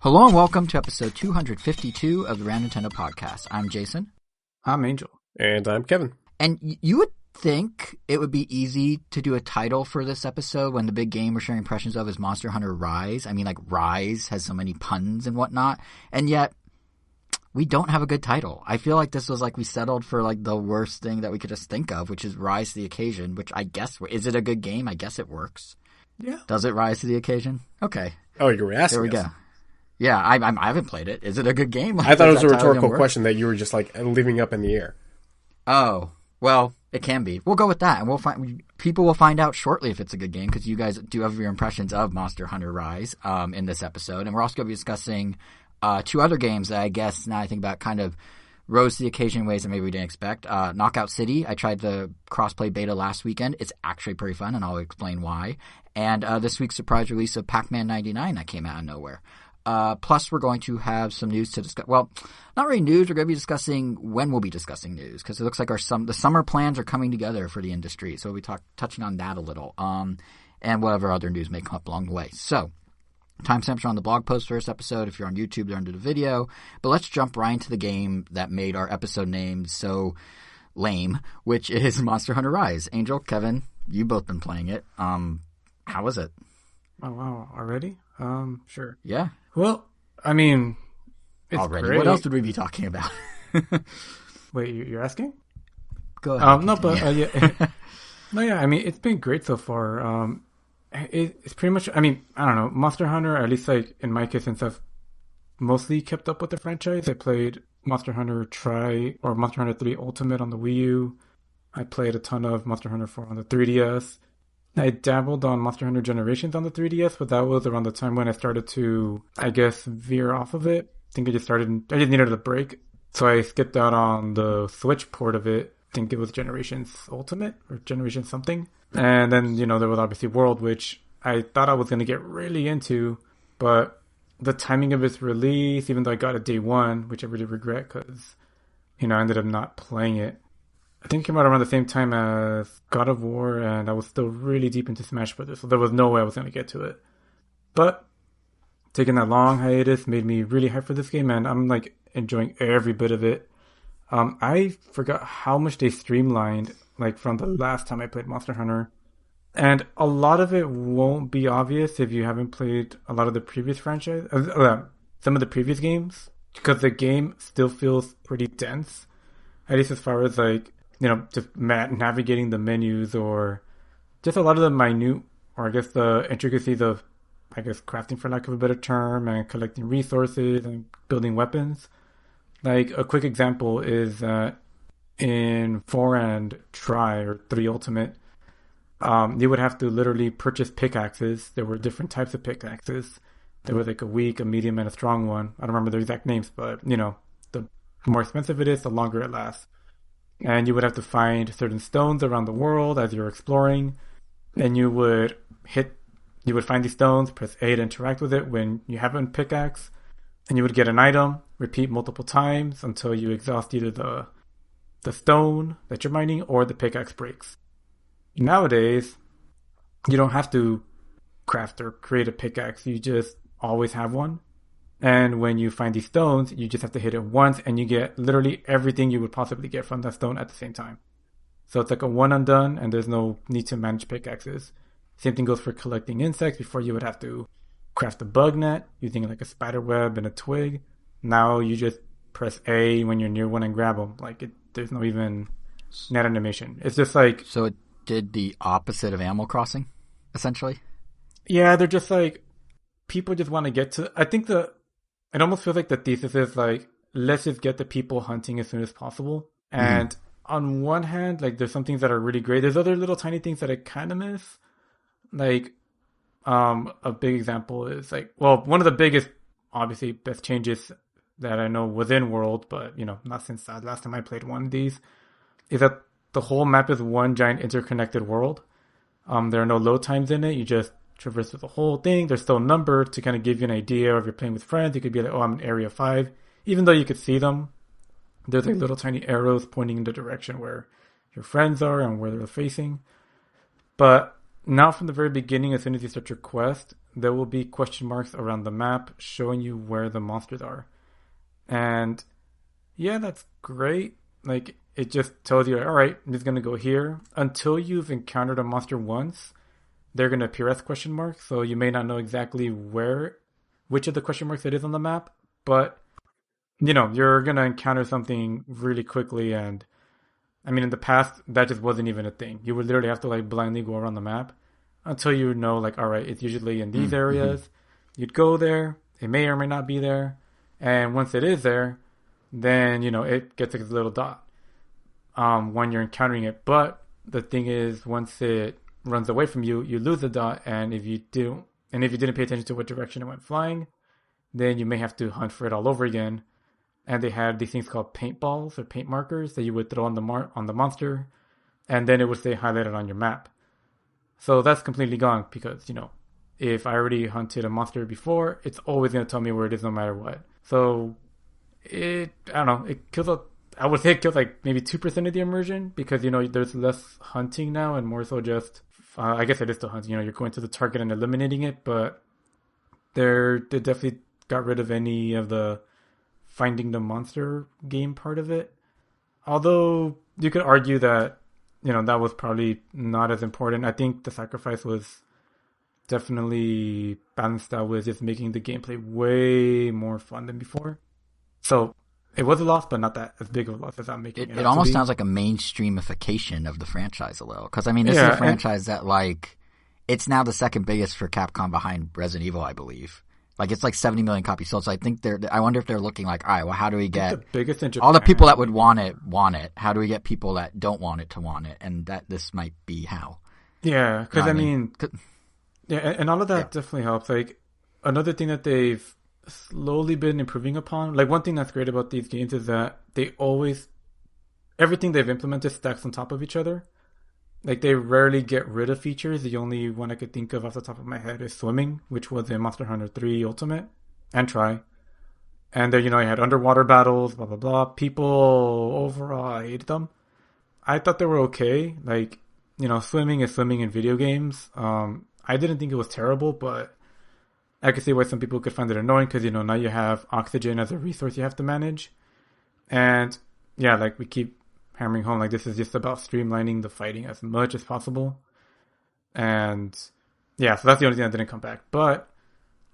Hello and welcome to episode 252 of the Round Nintendo Podcast. I'm Jason. I'm Angel. And I'm Kevin. And you would think it would be easy to do a title for this episode when the big game we're sharing impressions of is Monster Hunter Rise. I mean, like, Rise has so many puns and whatnot. And yet, we don't have a good title. I feel like this was like we settled for like the worst thing that we could just think of, which is Rise to the Occasion, which I guess, is it a good game? I guess it works. Yeah. Does it rise to the occasion? Okay. Oh, you were asking There we us. go. Yeah, I haven't played it. Is it a good game? Like, I thought it was a does that title rhetorical work? question that you were just like leaving up in the air. Oh, well, it can be. We'll go with that, and people will find out shortly if it's a good game, because you guys do have your impressions of Monster Hunter Rise in this episode, and we're also going to be discussing two other games that I guess, now I think about, kind of rose to the occasion in ways that maybe we didn't expect. Knockout City, I tried the crossplay beta last weekend. It's actually pretty fun, and I'll explain why. And this week's surprise release of Pac-Man 99 that came out of nowhere. Plus, we're going to have some news to discuss. Well, not really news. We're going to be discussing when we'll be discussing news, because it looks like the summer plans are coming together for the industry. So we'll be touching on that a little, and whatever other news may come up along the way. So, timestamps are on the blog post for this episode. If you're on YouTube, they're under the video. But let's jump right into the game that made our episode name so lame, which is Monster Hunter Rise. Angel, Kevin, you both been playing it. How was it? Oh, wow. Already? Sure. Yeah. Well, I mean, it's Already. great. What else would we be talking about? Wait, you're asking? Go ahead. No, but, yeah. No, yeah, I mean, it's been great so far. It's pretty much, I mean, I don't know, Monster Hunter, at least like in my case, since I've mostly kept up with the franchise, I played Monster Hunter Monster Hunter 3 Ultimate on the Wii U. I played a ton of Monster Hunter 4 on the 3DS. I dabbled on Monster Hunter Generations on the 3DS, but that was around the time when I started to, I guess, veer off of it. I think I just needed a break. So I skipped out on the Switch port of it. I think it was Generations Ultimate or Generations something. And then, there was obviously World, which I thought I was going to get really into, but the timing of its release, even though I got it day one, which I really regret because, I ended up not playing it. I think it came out around the same time as God of War, and I was still really deep into Smash Brothers, so there was no way I was going to get to it. But taking that long hiatus made me really hyped for this game, and I'm like enjoying every bit of it. I forgot how much they streamlined, like from the last time I played Monster Hunter, and a lot of it won't be obvious if you haven't played a lot of the previous franchise, some of the previous games, because the game still feels pretty dense, at least as far as like, just navigating the menus, or just a lot of the minute, or I guess the intricacies of, I guess, crafting, for lack of a better term, and collecting resources and building weapons. Like, a quick example is that in 4 and Try, or 3 Ultimate, you would have to literally purchase pickaxes. There were different types of pickaxes. There was like a weak, a medium, and a strong one. I don't remember the exact names, but, the more expensive it is, the longer it lasts. And you would have to find certain stones around the world as you're exploring. And you would find these stones, press A to interact with it when you have a pickaxe. And you would get an item, repeat multiple times until you exhaust either the stone that you're mining or the pickaxe breaks. Nowadays, you don't have to craft or create a pickaxe. You just always have one. And when you find these stones, you just have to hit it once, and you get literally everything you would possibly get from that stone at the same time. So it's like a one and done, and there's no need to manage pickaxes. Same thing goes for collecting insects. Before, you would have to craft a bug net using like a spider web and a twig. Now you just press A when you're near one and grab them. There's no even net animation. It's just like... So it did the opposite of Animal Crossing, essentially? Yeah, they're just like... People just want to get to... I think it almost feels like the thesis is like, let's just get the people hunting as soon as possible. And on one hand, like, there's some things that are really great. There's other little tiny things that I kind of miss. Like, a big example is like, well, one of the biggest, obviously, best changes that I know within World, but, not since last time I played one of these, is that the whole map is one giant interconnected world. There are no load times in it. You just traverse through the whole thing. They're still numbered to kind of give you an idea. If you're playing with friends, you could be like, oh, I'm in area 5. Even though you could see them, there's like little tiny arrows pointing in the direction where your friends are and where they're facing. But now from the very beginning, as soon as you start your quest, there will be question marks around the map showing you where the monsters are. And yeah, that's great. Like, it just tells you, all right, I'm just going to go here. Until you've encountered a monster once, they're going to appear as question marks. So you may not know exactly which of the question marks it is on the map. But, you're going to encounter something really quickly. And, I mean, in the past, that just wasn't even a thing. You would literally have to, like, blindly go around the map until you know, like, all right, it's usually in these areas. You'd go there. It may or may not be there. And once it is there, then, it gets a little dot when you're encountering it. But the thing is, once it runs away from you, you lose the dot. And if you didn't pay attention to what direction it went flying, then you may have to hunt for it all over again. And they had these things called paintballs or paint markers that you would throw on the monster, and then it would stay highlighted on your map. So that's completely gone because, if I already hunted a monster before, it's always going to tell me where it is no matter what. So I don't know, I would say it kills like maybe 2% of the immersion because, there's less hunting now and more so just, I guess it is still hunting, you're going to the target and eliminating it, but they definitely got rid of any of the finding the monster game part of it. Although you could argue that, that was probably not as important. I think the sacrifice was definitely balanced out with just making the gameplay way more fun than before. So it was a loss, but not that as big of a loss as I'm making it. It almost sounds like a mainstreamification of the franchise a little. Because, I mean, this is a franchise that, like, it's now the second biggest for Capcom behind Resident Evil, I believe. Like, it's like 70 million copies sold. So I think I wonder if they're looking like, all right, well, how do we get the biggest in Japan, all the people that would want it? How do we get people that don't want it to want it? And this might be how. Yeah, because and all of that definitely helps. Like, another thing that they've slowly been improving upon, like, one thing that's great about these games is that everything they've implemented stacks on top of each other. Like, they rarely get rid of features. The only one I could think of off the top of my head is swimming, which was in Monster Hunter 3 Ultimate and Tri. And then, you had underwater battles, blah, blah, blah. People overall hated them. I thought they were okay. Like, swimming is swimming in video games. I didn't think it was terrible, but I could see why some people could find it annoying because, now you have oxygen as a resource you have to manage. And, yeah, like, we keep hammering home, like, this is just about streamlining the fighting as much as possible. And yeah, so that's the only thing that didn't come back. But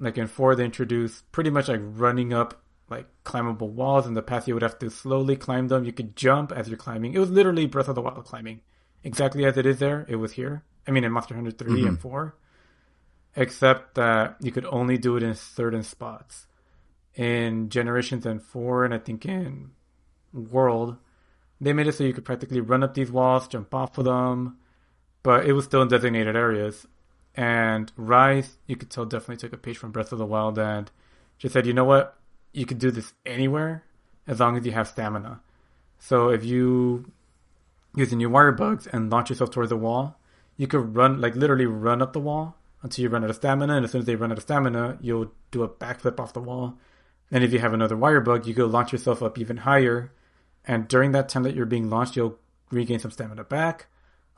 like in 4, they introduced pretty much like running up like climbable walls. In the past, you would have to slowly climb them. You could jump as you're climbing. It was literally Breath of the Wild climbing, exactly as it is there. It was here. I mean, in Monster Hunter 3 and 4, except that you could only do it in certain spots. In Generations and 4, and I think in World, they made it so you could practically run up these walls, jump off of them, but it was still in designated areas. And Rise, you could tell, definitely took a page from Breath of the Wild and just said, you know what? You could do this anywhere as long as you have stamina. So if you using your wire bugs and launch yourself towards the wall, you could run, like literally run up the wall until you run out of stamina. And as soon as they run out of stamina, you'll do a backflip off the wall. And if you have another wire bug, you could launch yourself up even higher. And during that time that you're being launched, you'll regain some stamina back,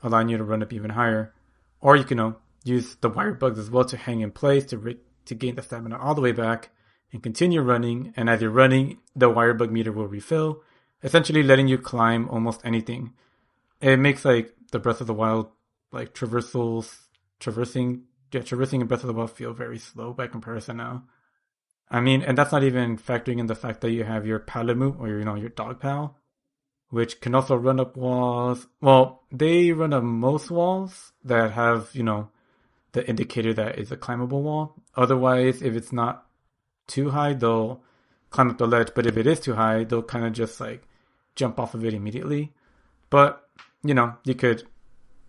allowing you to run up even higher. Or you can use the wire bugs as well to hang in place to gain the stamina all the way back and continue running. And as you're running, the wire bug meter will refill, essentially letting you climb almost anything. It makes like the Breath of the Wild, like traversing in Breath of the Wild feel very slow by comparison now. I mean, and that's not even factoring in the fact that you have your Palamute or your dog pal, which can also run up walls. Well, they run up most walls that have, the indicator that is a climbable wall. Otherwise, if it's not too high, they'll climb up the ledge. But if it is too high, they'll kind of just like jump off of it immediately. But, you could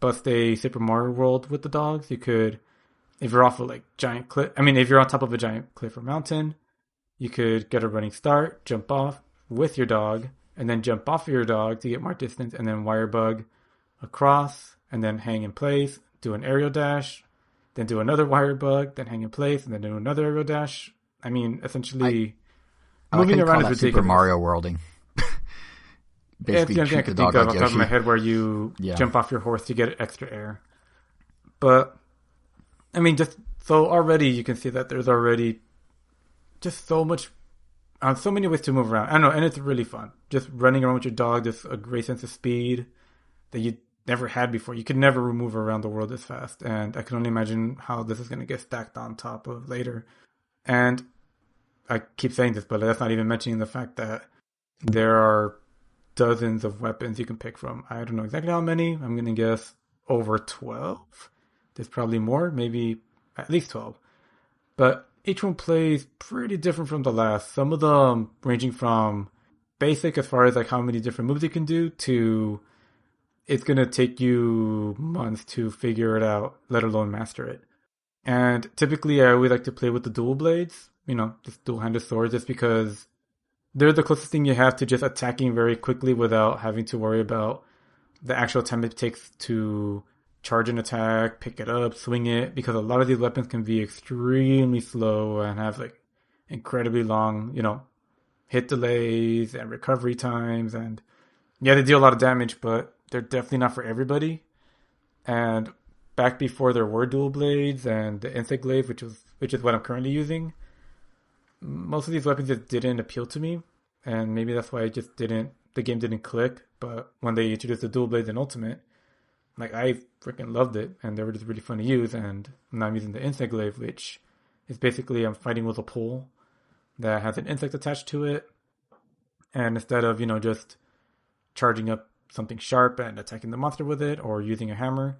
bust a Super Mario World with the dogs. You could, if you're off a like giant cliff, if you're on top of a giant cliff or mountain, you could get a running start, jump off with your dog, and then jump off of your dog to get more distance, and then wire bug across, and then hang in place, do an aerial dash, then do another wire bug, then hang in place, and then do another aerial dash. Essentially, moving around is ridiculous. Super Mario Worlding. Basically, it's the only thing I could think of off the top of my head where you jump off your horse to get extra air. But I mean, just so already you can see that there's already just so much, so many ways to move around. I don't know, and it's really fun. Just running around with your dog, just a great sense of speed that you never had before. You could never move around the world this fast, and I can only imagine how this is going to get stacked on top of later. And I keep saying this, but that's not even mentioning the fact that there are dozens of weapons you can pick from. I don't know exactly how many. I'm going to guess over 12. There's probably more, maybe at least 12. But each one plays pretty different from the last. Some of them ranging from basic as far as like how many different moves you can do to it's going to take you months to figure it out, let alone master it. And typically I always like to play with the dual blades, just dual-handed swords, just because they're the closest thing you have to just attacking very quickly without having to worry about the actual time it takes to charge an attack, pick it up, swing it, because a lot of these weapons can be extremely slow and have like incredibly long, hit delays and recovery times. And yeah, they deal a lot of damage, but they're definitely not for everybody. And back before there were dual blades and the insect glaive, which is what I'm currently using, most of these weapons just didn't appeal to me, and maybe that's why the game didn't click. But when they introduced the dual blades in Ultimate, like I freaking loved it, and they were just really fun to use. And now I'm using the insect glaive, which is basically I'm fighting with a pole that has an insect attached to it, and instead of just charging up something sharp and attacking the monster with it or using a hammer,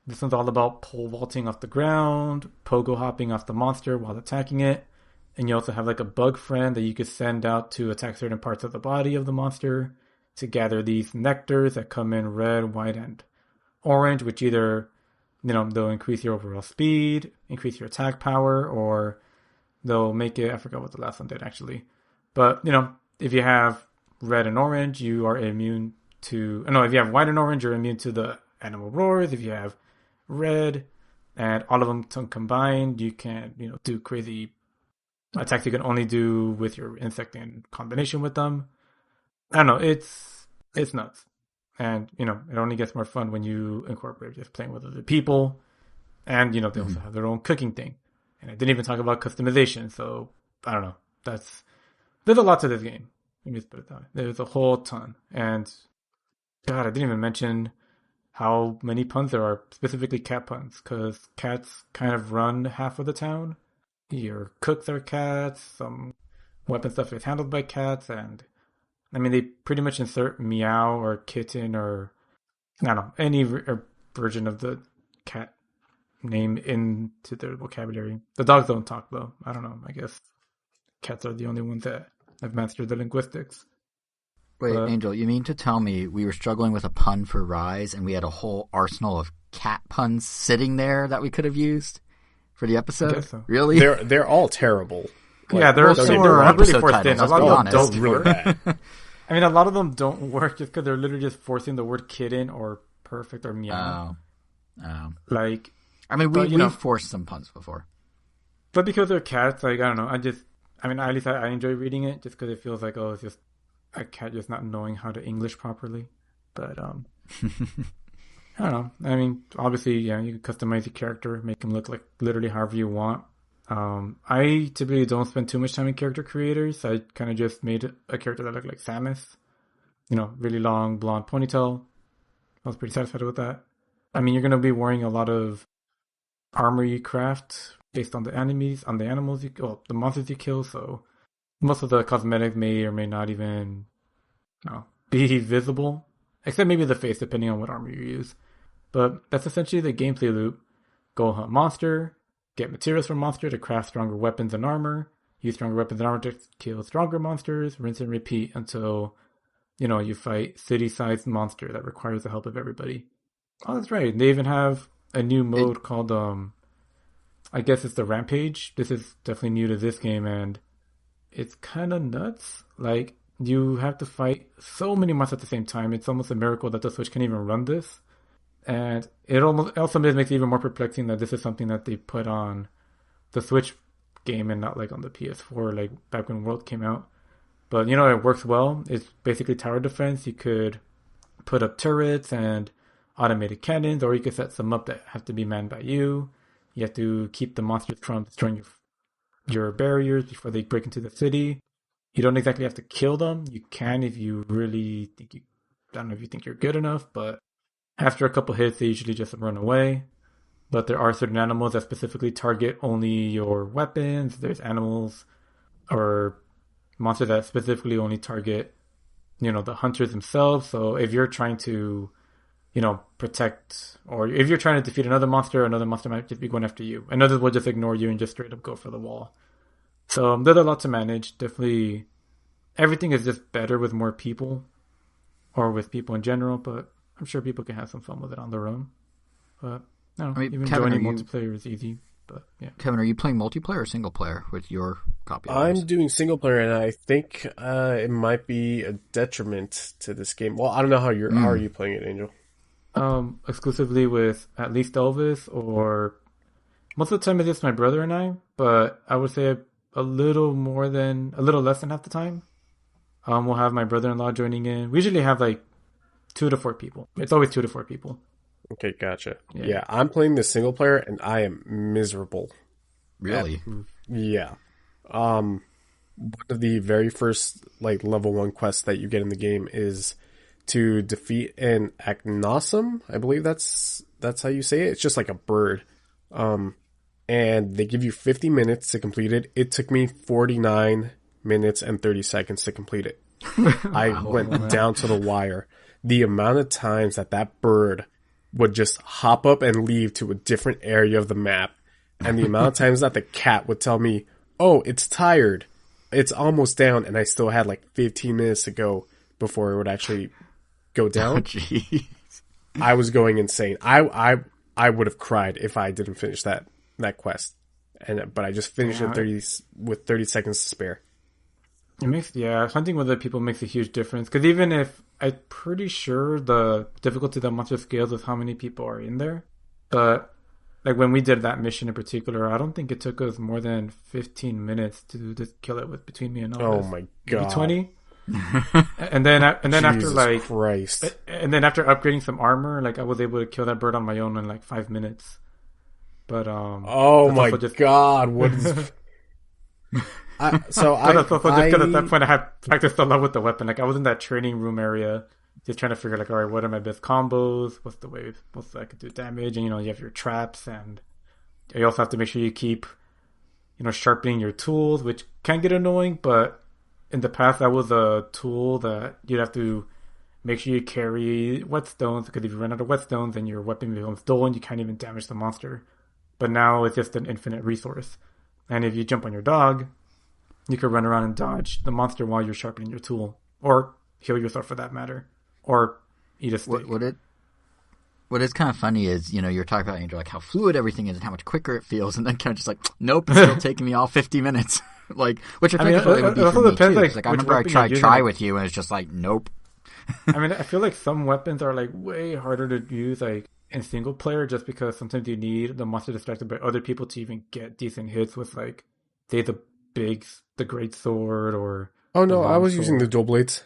this one's all about pole vaulting off the ground, pogo hopping off the monster while attacking it. And you also have like a bug friend that you could send out to attack certain parts of the body of the monster to gather these nectars that come in red, white, and orange, which either, they'll increase your overall speed, increase your attack power, or they'll make it, I forgot what the last one did actually. But, if you have red and orange, you are immune to, if you have white and orange, you're immune to the animal roars. If you have red and all of them combined, you can, do crazy attacks you can only do with your insect in combination with them. I don't know, it's nuts. And, it only gets more fun when you incorporate just playing with other people. And, they also have their own cooking thing. And I didn't even talk about customization, so I don't know. There's a lot to this game. Let me just put it that way. There's a whole ton. And God, I didn't even mention how many puns there are, specifically cat puns, because cats kind of run half of the town. Your cooks are cats, some weapon stuff is handled by cats, and they pretty much insert meow or kitten or, I don't know, any version of the cat name into their vocabulary. The dogs don't talk, though. I don't know. I guess cats are the only ones that have mastered the linguistics. Wait, Angel, you mean to tell me we were struggling with a pun for Rise and we had a whole arsenal of cat puns sitting there that we could have used for the episode? I guess so. Really? They're all terrible. Yeah, they're really forced in. A lot of them don't really work. bad. A lot of them don't work just because they're literally just forcing the word kitten or perfect or meow. Oh. Like, we've forced some puns before. But because they're cats, like, I don't know. At least I enjoy reading it just because it feels like, it's just a cat just not knowing how to English properly. But, I don't know. Obviously, yeah, you can customize your character, make him look like literally however you want. I typically don't spend too much time in character creators. I kind of just made a character that looked like Samus. Really long blonde ponytail. I was pretty satisfied with that. You're going to be wearing a lot of armory craft based on the enemies, on the animals, the monsters you kill. So most of the cosmetics may or may not even be visible, except maybe the face, depending on what armor you use. But that's essentially the gameplay loop. Go hunt monster, get materials from monster to craft stronger weapons and armor, use stronger weapons and armor to kill stronger monsters, rinse and repeat until, you fight city-sized monster that requires the help of everybody. Oh, that's right. They even have a new mode called, I guess it's the Rampage. This is definitely new to this game, and it's kind of nuts. Like, you have to fight so many monsters at the same time. It's almost a miracle that the Switch can even run this. And it also makes it even more perplexing that this is something that they put on the Switch game and not like on the PS4, like back when World came out. But, it works well. It's basically tower defense. You could put up turrets and automated cannons, or you could set some up that have to be manned by you. You have to keep the monsters from destroying your barriers before they break into the city. You don't exactly have to kill them. You can if you really think you. I don't know if you think you're good enough, but after a couple hits, they usually just run away. But there are certain animals that specifically target only your weapons. There's animals or monsters that specifically only target, the hunters themselves. So if you're trying to, protect, or if you're trying to defeat another monster might just be going after you. And others will just ignore you and just straight up go for the wall. So there's a lot to manage. Definitely, everything is just better with more people, or with people in general. But I'm sure people can have some fun with it on their own. But no, even Kevin, joining multiplayer is easy. But yeah, Kevin, are you playing multiplayer or single player with your copy? I'm doing single player, and I think it might be a detriment to this game. Well, I don't know how how are you playing it, Angel? Exclusively with at least Elvis, or most of the time it's just my brother and I. But I would say a little less than half the time. We'll have my brother-in-law joining in. We usually have like 2 to 4 people. It's always 2 to 4 people. Okay, gotcha. Yeah, I'm playing the single player, and I am miserable. Really? Yeah. One of the very first level 1 quests that you get in the game is to defeat an agnosom. I believe that's how you say it. It's just like a bird. And they give you 50 minutes to complete it. It took me 49 minutes and 30 seconds to complete it. I went down to the wire. The amount of times that bird would just hop up and leave to a different area of the map, and the amount of times that the cat would tell me, "Oh, it's tired, it's almost down," and I still had 15 minutes to go before it would actually go down. Oh, jeez. I was going insane. I would have cried if I didn't finish that quest, but I just finished it with 30 seconds to spare. It makes hunting with other people makes a huge difference, because even if I'm pretty sure the difficulty of the monster scales with how many people are in there, but when we did that mission in particular, I don't think it took us more than 15 minutes to just kill it between me and Elvis. Oh my god, maybe 20. and then Jesus after Christ. And then after upgrading some armor, I was able to kill that bird on my own in 5 minutes. But oh my god, what is? That's also just because at that point I had practiced a lot with the weapon. I was in that training room area, just trying to figure all right, what are my best combos? What's the way I could do damage? And you have your traps, and you also have to make sure you keep, sharpening your tools, which can get annoying. But in the past, that was a tool that you'd have to make sure you carry whetstones, because if you run out of whetstones, then your weapon becomes dull and you can't even damage the monster. But now it's just an infinite resource, and if you jump on your dog, you could run around and dodge the monster while you're sharpening your tool, or heal yourself for that matter, or eat a steak. What is kind of funny is, you're talking about, Angel, how fluid everything is and how much quicker it feels, and then kind of just nope, it's still taking me all 50 minutes. Which I think would be for me too. I remember I tried try with you, and it's just nope. I feel like some weapons are way harder to use in single player, just because sometimes you need the monster distracted by other people to even get decent hits with say the great sword, or oh no, I was using the dual blades.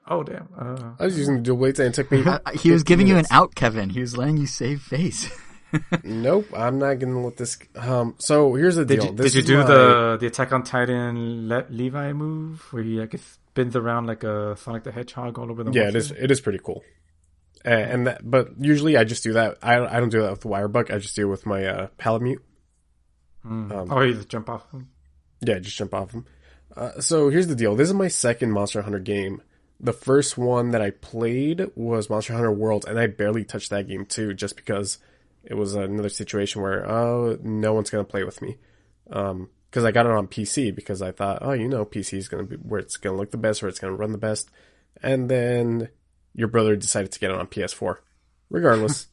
Oh damn! I was using the dual blades, and it took me. He was giving you an out, Kevin. He was letting you save face. Nope, I'm not gonna let this. So here's the deal. Did you do the Attack on Titan Levi move, where he spins around like a Sonic the Hedgehog all over the? Yeah, monster? It is pretty cool. But usually I just do that. I don't do that with the Wirebuck. I just do it with my Palamute. You just jump off him. Yeah, just jump off him. So here's the deal. This is my second Monster Hunter game. The first one that I played was Monster Hunter World, and I barely touched that game too, just because it was another situation where no one's gonna play with me. Because I got it on PC because I thought, PC is gonna be where it's gonna look the best, where it's gonna run the best. And then your brother decided to get it on PS4. Regardless,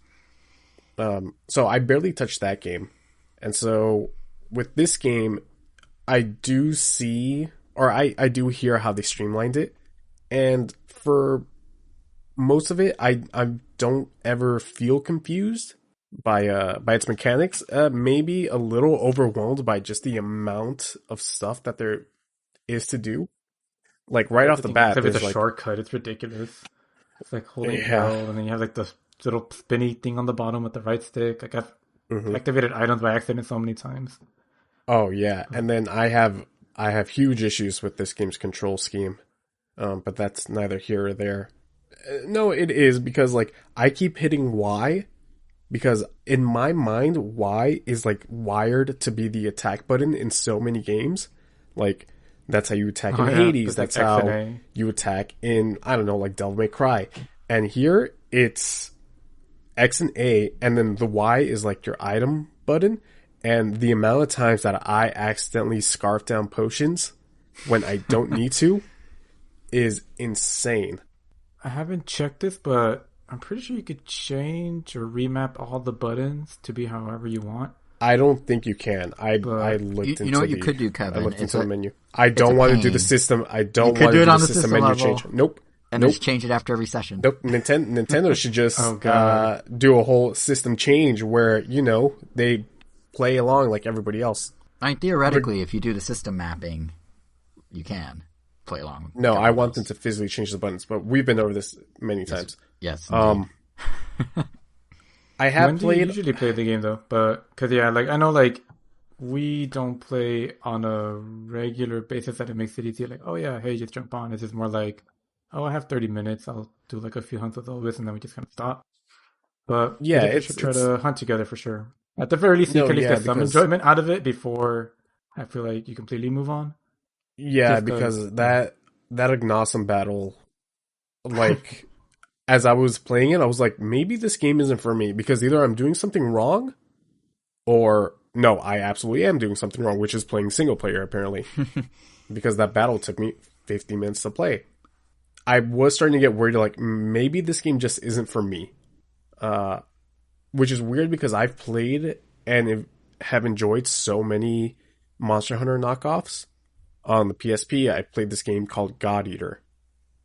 so I barely touched that game, and so with this game, I do see, or I do hear how they streamlined it. And for most of it, I don't ever feel confused by its mechanics. Maybe a little overwhelmed by just the amount of stuff that there is to do. Right off the bat, there's a shortcut. It's ridiculous. It's holding L, and then you have the little spinny thing on the bottom with the right stick. activated items by accident so many times. Oh yeah, and then I have huge issues with this game's control scheme, but that's neither here or there. No, it is because like I keep hitting Y because in my mind Y is like wired to be the attack button in so many games. Like that's how you attack in Hades. That's like how you attack in I don't know like Devil May Cry. And here it's X and A, and then the Y is like your item button. And the amount of times that I accidentally scarf down potions when I don't need to is insane. I haven't checked this, but I'm pretty sure you could change or remap all the buttons to be however you want. I don't think you can. I looked into you know what you could do, Kevin? I looked into the menu. I don't want to do the system. I don't want to do the system menu level, change. Nope. And just change it after every session. Nope. Nintendo should just do a whole system change where, you know, they play along like everybody else. I mean, theoretically, if you do the system mapping, you can play along. No, I want them to physically change the buttons, but we've been over this many times. Yes. I have when played. Do you usually play the game though, but because like I know like we don't play on a regular basis that it makes it easy. Like, oh yeah, hey, just jump on. It's just more like, oh, I have 30 minutes. I'll do like a few hunts with Elvis, and then we just kind of stop. But yeah, we should try to hunt together for sure. At the very least, you can at least get some enjoyment out of it before I feel like you completely move on. Yeah, because that Ignosum battle, like, as I was playing it, I was like, maybe this game isn't for me, because either I'm doing something wrong, or, no, I absolutely am doing something wrong, which is playing single player, apparently. Because that battle took me 50 minutes to play. I was starting to get worried, like, maybe this game just isn't for me. Which is weird, because I've played and have enjoyed so many Monster Hunter knockoffs. On the PSP, I played this game called God Eater.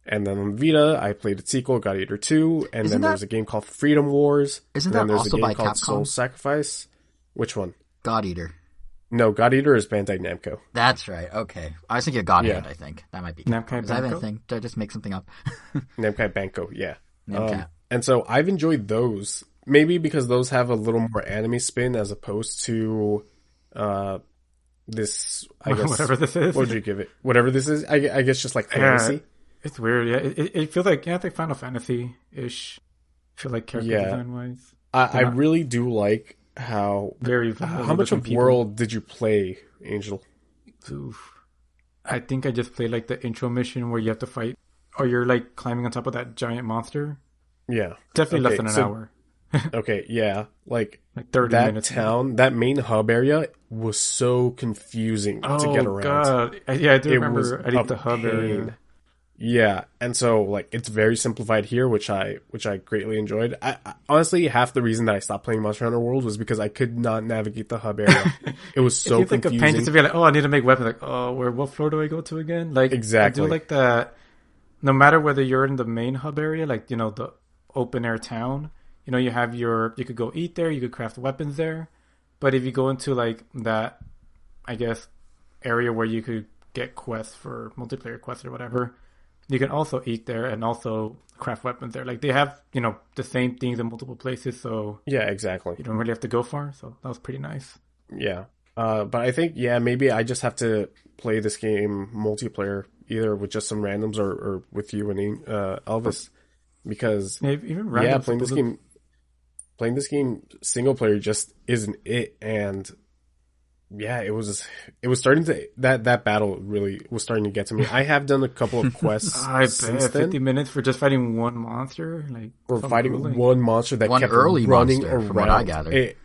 And then on Vita, I played its sequel, God Eater 2. And then there's a game called Freedom Wars. Isn't that also by Capcom? Called Soul Sacrifice. Which one? God Eater. No, God Eater is Bandai Namco. That's right. Okay. I was thinking of God Hand, I think. That might be. Namco Is that anything? Did I just make something up? Namco Banco, yeah. Namco. And so I've enjoyed those. Maybe because those have a little more anime spin as opposed to this, I guess. Whatever this is. What would you give it? Whatever this is? I guess just like fantasy. Yeah, it's weird, yeah. It feels like, it's like Final Fantasy-ish. I feel like character design-wise. I really do like how... How much of World did you play, Angel? Oof. I think I just played like the intro mission where you have to fight, or you're like climbing on top of that giant monster. Yeah. Definitely less than an hour. Okay, yeah. Like 30 that minutes. Town, that main hub area was so confusing to get around. God. Yeah, I do remember I did the hub area. Yeah, and so like it's very simplified here, which I greatly enjoyed. I honestly, half the reason that I stopped playing Monster Hunter World was because I could not navigate the hub area. It was so confusing. Like a pain just to be like, oh, I need to make weapons. Like, oh, what floor do I go to again? Like, exactly. I do like that. No matter whether you're in the main hub area, like, you know, the open air town, you know, you could go eat there, you could craft weapons there. But if you go into like that, I guess, area where you could get quests for multiplayer quests or whatever, you can also eat there and also craft weapons there. Like, they have, you know, the same things in multiple places, so... Yeah, exactly. You don't really have to go far, so that was pretty nice. Yeah. But I think, maybe I just have to play this game multiplayer, either with just some randoms or with you and Elvis. Because, even randoms, playing this game single player just isn't it, and... Yeah, it was starting to that battle really was starting to get to me. I have done a couple of quests. I bet 50 minutes for just fighting one monster, like or fighting one monster that kept running around. From what I gathered,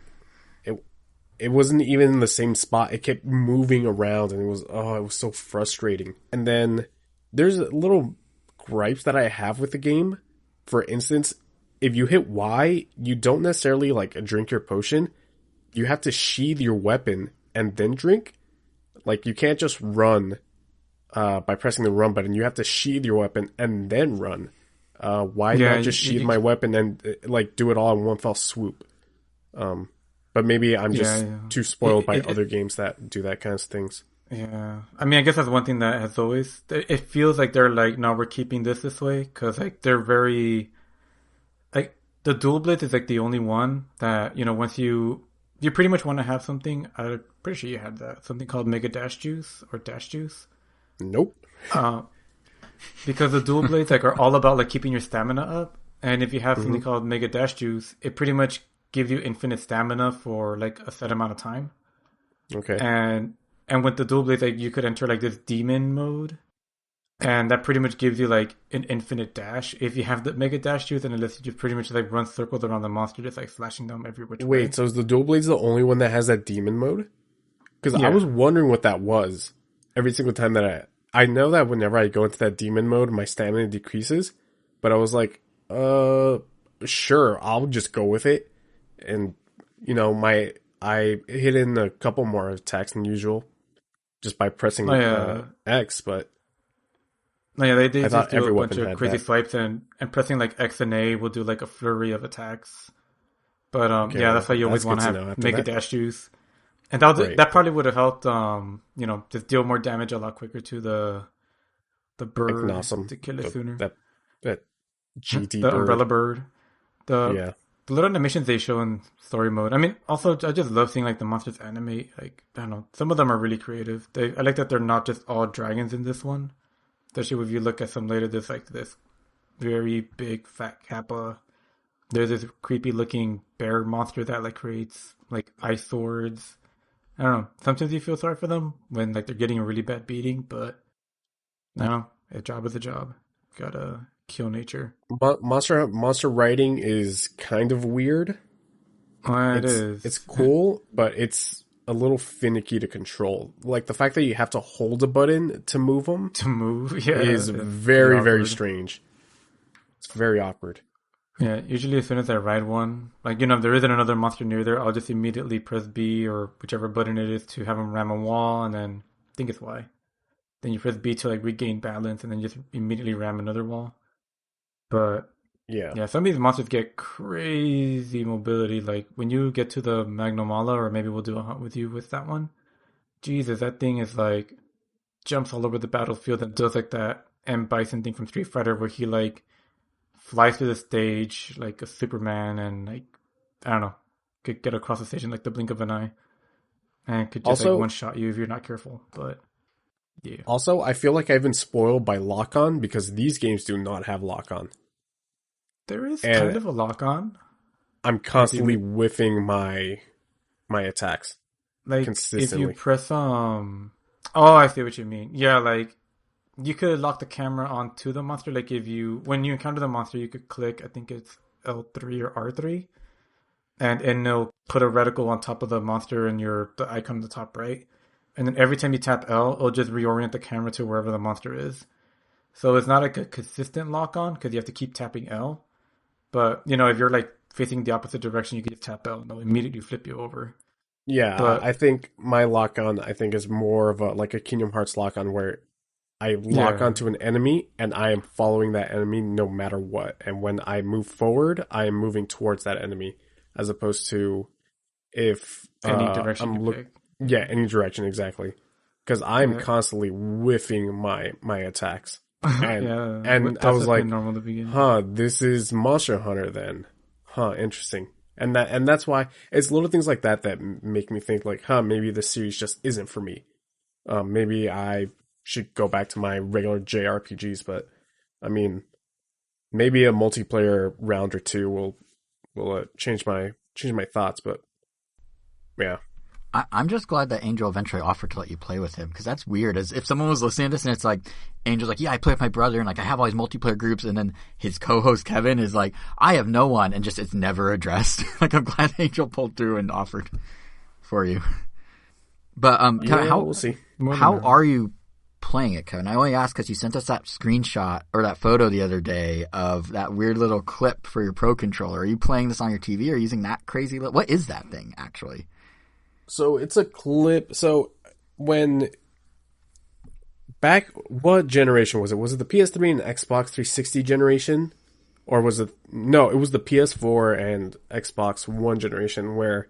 it wasn't even in the same spot. It kept moving around, and it was so frustrating. And then there's little gripes that I have with the game. For instance, if you hit Y, you don't necessarily like drink your potion. You have to sheathe your weapon and then drink. Like, you can't just run by pressing the run button. You have to sheathe your weapon and then run. Why not just sheathe my weapon and like do it all in one fell swoop? But maybe I'm just too spoiled by other games that do that kinds of things. Yeah, I mean, I guess that's one thing that has always... It feels like they're like, no, we're keeping this way, because like they're very... Like, the Dual Blitz is like the only one that, you know, once you you pretty much want to have something. I'm pretty sure you had that, something called Mega Dash Juice or Dash Juice. Nope. Because the dual blades like are all about like keeping your stamina up, and if you have something called Mega Dash Juice, it pretty much gives you infinite stamina for like a set amount of time. Okay. And with the dual blades, like you could enter like this demon mode, and that pretty much gives you like an infinite dash. If you have the Mega Dash Juice, and it lets you just pretty much like run circles around the monster, just like slashing them every which way. Wait, so is the dual blades the only one that has that demon mode? Because Yeah. I was wondering what that was every single time that I know that whenever I go into that demon mode, my stamina decreases, but I was like, sure, I'll just go with it. And, you know, I hit in a couple more attacks than usual just by pressing X, but No, yeah, they I thought just do every a bunch weapon of had crazy that. swipes, and pressing like X and A will do like a flurry of attacks. But Okay, yeah, that's why you always that's want to good to know have after Mega that. Dash Juice. And that Right. that probably would have helped you know, just deal more damage a lot quicker to the bird Awesome. to kill it sooner. That GT The bird. umbrella bird. Yeah. The little animations they show in story mode. I mean, also I just love seeing like the monsters animate. Like I don't know, some of them are really creative. I like that they're not just all dragons in this one. Especially if you look at some later, there's like this very big fat kappa. There's this creepy looking bear monster that like creates like ice swords. I don't know. Sometimes you feel sorry for them when like they're getting a really bad beating, but I don't know. A job is a job. Gotta kill nature. Monster writing is kind of weird. Well, it is. It's cool, but it's a little finicky to control. Like the fact that you have to hold a button to move them To move. Yeah, is it's very, very awkward. strange. It's very awkward. Yeah, usually as soon as I ride one, like, you know, if there isn't another monster near there, I'll just immediately press B or whichever button it is to have him ram a wall, and then I think it's Y. Then you press B to like regain balance, and then just immediately ram another wall. But Yeah. yeah, some of these monsters get crazy mobility. Like when you get to the Magnamala, or maybe we'll do a hunt with you with that one. Jesus, that thing is like jumps all over the battlefield and does like that M Bison thing from Street Fighter where he like flies through the stage like a Superman and like I don't know, could get across the stage in like the blink of an eye and could just Also- like one shot you if you're not careful. But yeah, Also, I feel like I've been spoiled by lock-on because these games do not have lock-on. there is And- kind of a lock on. I'm constantly whiffing my attacks. Like if Consistently. you press oh, I see what you mean. Yeah, like you could lock the camera onto the monster. Like if you when you encounter the monster, you could click. I think it's L3 or R3, and it'll put a reticle on top of the monster and the icon on the top right. And then every time you tap L, it'll just reorient the camera to wherever the monster is. So it's not like a consistent lock on because you have to keep tapping L. But you know, if you're like facing the opposite direction, you can just tap L and it'll immediately flip you over. Yeah, But- I think my lock-on, I think, is more of like a Kingdom Hearts lock-on where I lock Yeah. onto an enemy and I am following that enemy no matter what. And when I move forward, I am moving towards that enemy as opposed to if Any direction I'm you pick. Yeah, any direction, exactly. Because I'm Yeah. constantly whiffing my attacks. And, Yeah, and that's I was like, normal at the beginning. huh, this is Monster Hunter then. Huh, interesting. And that's why it's little things like that that make me think like, huh, maybe this series just isn't for me. Maybe I should go back to my regular JRPGs, but I mean, maybe a multiplayer round or two will change my thoughts, but yeah. I'm just glad that Angel eventually offered to let you play with him, because that's weird. As if someone was listening to this and it's like, Angel's like, yeah, I play with my brother and like I have all these multiplayer groups, and then his co-host Kevin is like, I have no one, and just it's never addressed. Like I'm glad Angel pulled through and offered for you. But Kevin, Yeah, we'll see. how are you playing it, Kevin? I only asked because you sent us that screenshot or that photo the other day of that weird little clip for your Pro Controller. Are you playing this on your TV or using that crazy? What is that thing actually? So it's a clip. So when back, what generation was it? Was it the PS3 and Xbox 360 generation? Or was it, no, it was the PS4 and Xbox One generation where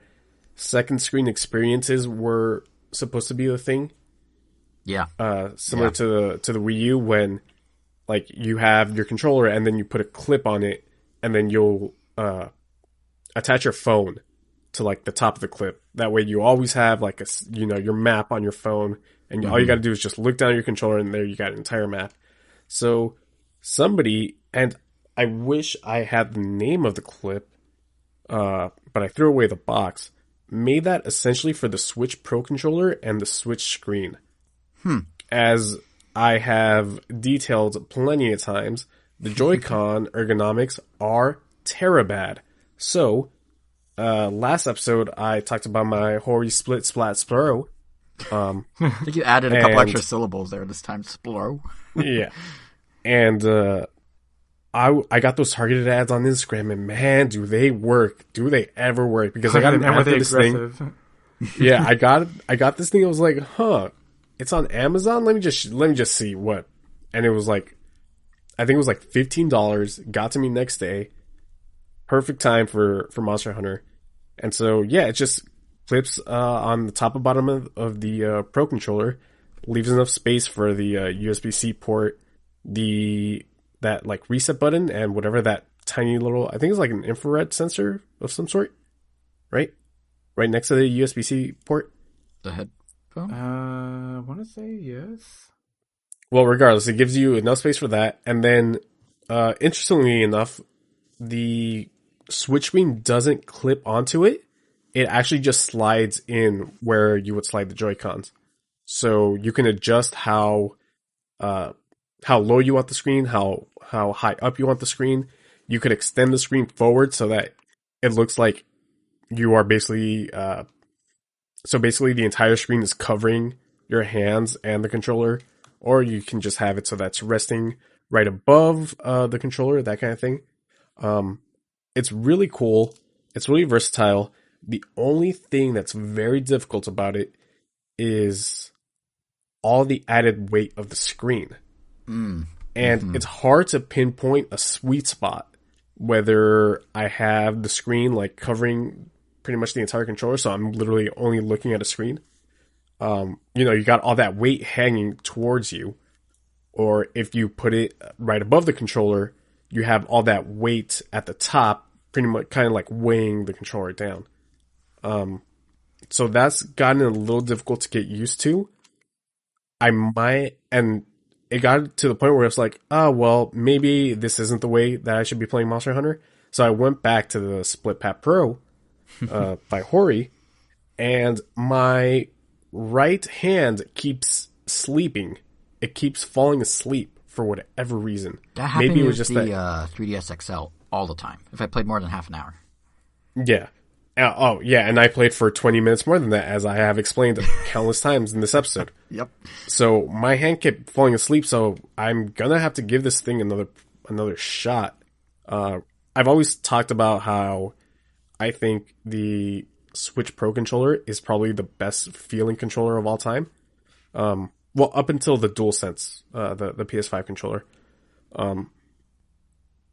second screen experiences were supposed to be a thing. Yeah. Similar to the Wii U, when like you have your controller and then you put a clip on it and then you'll attach your phone to like the top of the clip. That way you always have like your map on your phone, and all you got to do is just look down at your controller, and there you got an entire map. So somebody, and I wish I had the name of the clip, but I threw away the box, made that essentially for the Switch Pro controller and the Switch screen. As I have detailed plenty of times, the Joy-Con ergonomics are terabad. So, last episode I talked about my Hori Split Splat Sploro. I think you added a couple extra syllables there this time, Sploro. Yeah. And I got those targeted ads on Instagram, and man, do they work. Do they ever work? Because I got an ad for this thing. Yeah, I got this thing. I was like, it's on Amazon. Let me just see what. And it was like, I think it was like $15. Got to me next day. Perfect time for Monster Hunter. And so yeah, it just clips on the top and bottom of the Pro controller, leaves enough space for the USB-C port, that like reset button, and whatever that tiny little, I think it's like an infrared sensor of some sort, right next to the USB-C port. The headphone? I want to say yes. Well, regardless, it gives you enough space for that. And then, interestingly enough, the Switch screen doesn't clip onto it. It actually just slides in where you would slide the Joy-Cons. So you can adjust how low you want the screen, how high up you want the screen. You could extend the screen forward so that it looks like you are basically, so basically the entire screen is covering your hands and the controller, or you can just have it so that's resting right above the controller, that kind of thing. It's really cool. It's really versatile. The only thing that's very difficult about it is all the added weight of the screen. And it's hard to pinpoint a sweet spot, whether I have the screen like covering pretty much the entire controller, so I'm literally only looking at a screen. You got all that weight hanging towards you, or if you put it right above the controller, you have all that weight at the top, pretty much kind of like weighing the controller down. So that's gotten a little difficult to get used to. And it got to the point where it's like, oh, well, maybe this isn't the way that I should be playing Monster Hunter. So I went back to the Split Pat Pro by Hori, and my right hand keeps sleeping. It keeps falling asleep for whatever reason. That happened maybe it was just the 3DS XL all the time, if I played more than half an hour. Yeah. Oh, yeah, and I played for 20 minutes more than that, as I have explained countless times in this episode. Yep. So my hand kept falling asleep, so I'm gonna have to give this thing another shot. I've always talked about how I think the Switch Pro controller is probably the best feeling controller of all time. Well, up until the DualSense, the PS5 controller.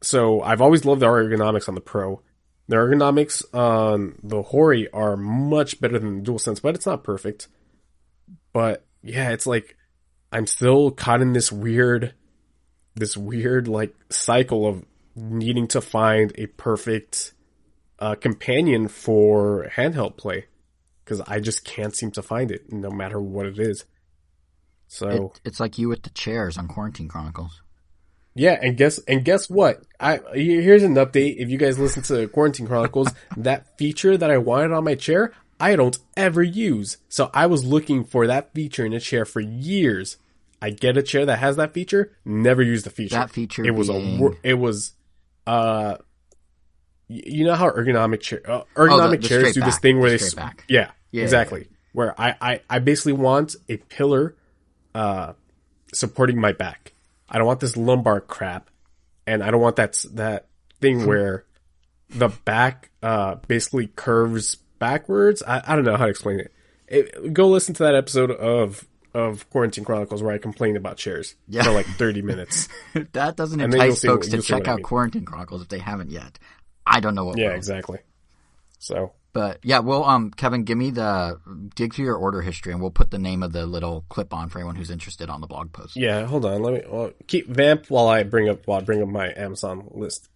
So I've always loved the ergonomics on the Pro. The ergonomics on the Hori are much better than the DualSense, but it's not perfect. But yeah, it's like I'm still caught in this weird like cycle of needing to find a perfect companion for handheld play, because I just can't seem to find it, no matter what it is. So it's like you with the chairs on Quarantine Chronicles. Yeah, and guess what? Here's an update. If you guys listen to Quarantine Chronicles, that feature that I wanted on my chair, I don't ever use. So I was looking for that feature in a chair for years. I get a chair that has that feature, never use the feature. That feature you know how ergonomic chairs do this thing where they back. Yeah, exactly. Yeah. Where I basically want a pillar supporting my back. I don't want this lumbar crap, and I don't want that thing where the back basically curves backwards. I don't know how to explain it. Go listen to that episode of Quarantine Chronicles where I complained about chairs for like 30 minutes. That doesn't entice folks to check out Quarantine Chronicles if they haven't yet. I don't know what. Yeah, exactly. So. But yeah, well, Kevin, dig through your order history, and we'll put the name of the little clip on for anyone who's interested on the blog post. Yeah, hold on. Let me keep vamp while I bring up my Amazon list.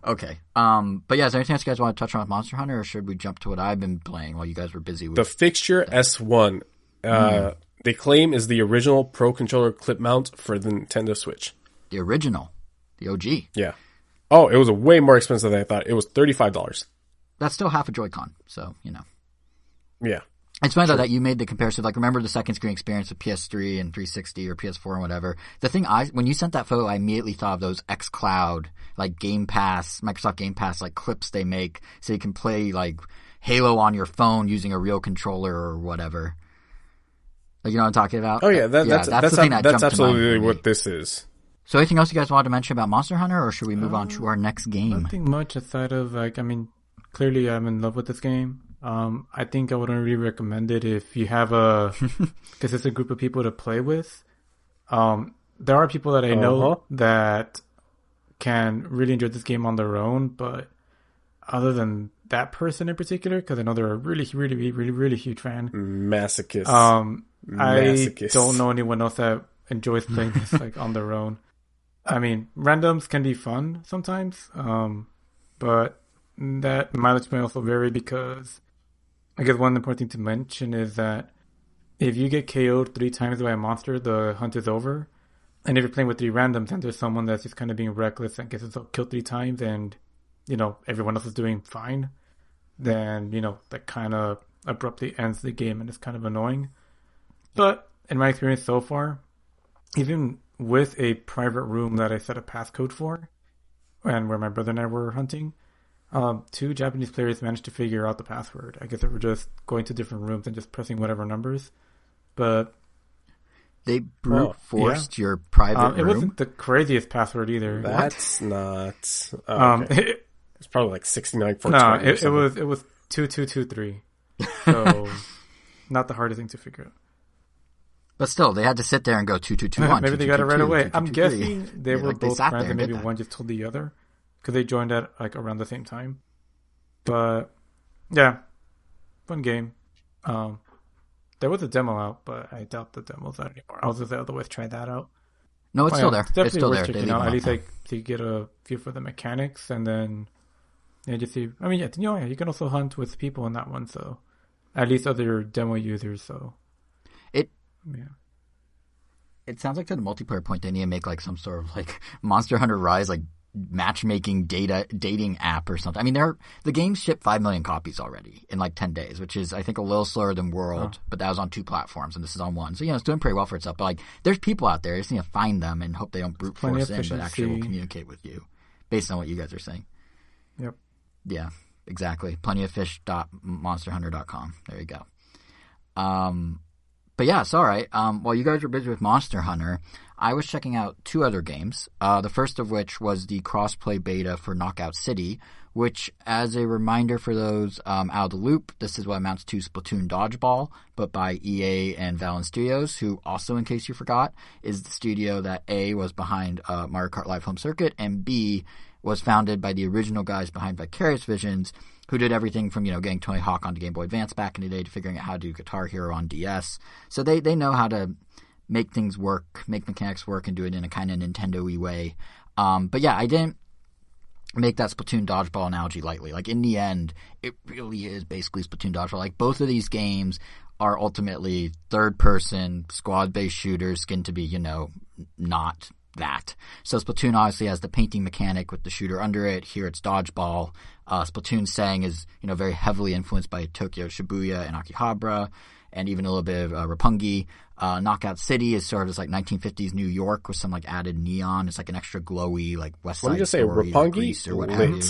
Okay. But yeah, is there anything else you guys want to touch on with Monster Hunter, or should we jump to what I've been playing while you guys were busy with The Fixture S1, they claim is the original Pro Controller clip mount for the Nintendo Switch. the original, the OG? Yeah. Oh, it was way more expensive than I thought. It was $35. That's still half a Joy-Con, so, you know. Yeah. It's funny though that you made the comparison. Like, remember the second screen experience with PS3 and 360 or PS4 and whatever. The thing when you sent that photo, I immediately thought of those xCloud, like Game Pass, Microsoft Game Pass, like clips they make so you can play like Halo on your phone using a real controller or whatever. Like, you know what I'm talking about? Oh yeah, that's the thing that that's jumped to mind absolutely for me. what this is. So anything else you guys wanted to mention about Monster Hunter, or should we move on to our next game? Nothing much aside of, like, I mean, clearly I'm in love with this game. I think I wouldn't really recommend it if you have a consistent group of people to play with. There are people that I know that can really enjoy this game on their own, but other than that person in particular, because I know they're a really, really, really, really huge fan. Masochist. I don't know anyone else that enjoys playing this like on their own. I mean, randoms can be fun sometimes, but that mileage may also vary because I guess one important thing to mention is that if you get KO'd 3 times by a monster, the hunt is over. And if you're playing with 3 randoms and there's someone that's just kind of being reckless and gets himself killed 3 times and, you know, everyone else is doing fine, then, you know, that kind of abruptly ends the game and it's kind of annoying. But in my experience so far, even with a private room that I set a passcode for, and where my brother and I were hunting, 2 Japanese players managed to figure out the password. I guess they were just going to different rooms and just pressing whatever numbers. But they brute forced your private room? It wasn't the craziest password either. That's not... okay. It's probably like 69 420. No, it was 2223. So not the hardest thing to figure out. But still, they had to sit there and go 2221. Maybe they got it right away. I'm guessing they were like, both they friends and maybe one just told the other because they joined at like around the same time. But yeah, fun game. There was a demo out, but I doubt the demo's out anymore. I was just otherwise try that out. No, it's still there. It's definitely it's still worth there. checking out. At least like to get a feel for the mechanics, and then just see. I mean, you can also hunt with people in that one, so at least other demo users. So it sounds like to the multiplayer point they need to make like some sort of like Monster Hunter Rise like matchmaking dating app or something. I mean, the game shipped 5 million copies already in like 10 days, which is I think a little slower than World, but that was on 2 platforms and this is on 1. So, you know, it's doing pretty well for itself. But like, there's people out there. You just need to find them and hope they don't brute force in, but actually will communicate with you based on what you guys are saying. Yep. Yeah, exactly. Plentyoffish.monsterhunter.com. There you go. But yeah, it's all right. While you guys were busy with Monster Hunter, I was checking out 2 other games. The first of which was the crossplay beta for Knockout City, which, as a reminder for those out of the loop, this is what amounts to Splatoon Dodgeball, but by EA and Valve Studios, who also, in case you forgot, is the studio that A, was behind Mario Kart Live Home Circuit, and B, was founded by the original guys behind Vicarious Visions, who did everything from, you know, getting Tony Hawk onto Game Boy Advance back in the day to figuring out how to do Guitar Hero on DS. So they know how to make things work, make mechanics work, and do it in a kind of Nintendo-y way. But yeah, I didn't make that Splatoon Dodgeball analogy lightly. Like, in the end, it really is basically Splatoon Dodgeball. Like, both of these games are ultimately third-person, squad-based shooters, skinned to be, you know, not that. So Splatoon obviously has the painting mechanic with the shooter under it. Here it's dodgeball. Splatoon's saying is, you know, very heavily influenced by Tokyo Shibuya and Akihabara, and even a little bit of Roppongi. Knockout City is sort of this like 1950s New York with some like added neon. It's like an extra glowy like West Side Let me just say, Story, Roppongi or what have you.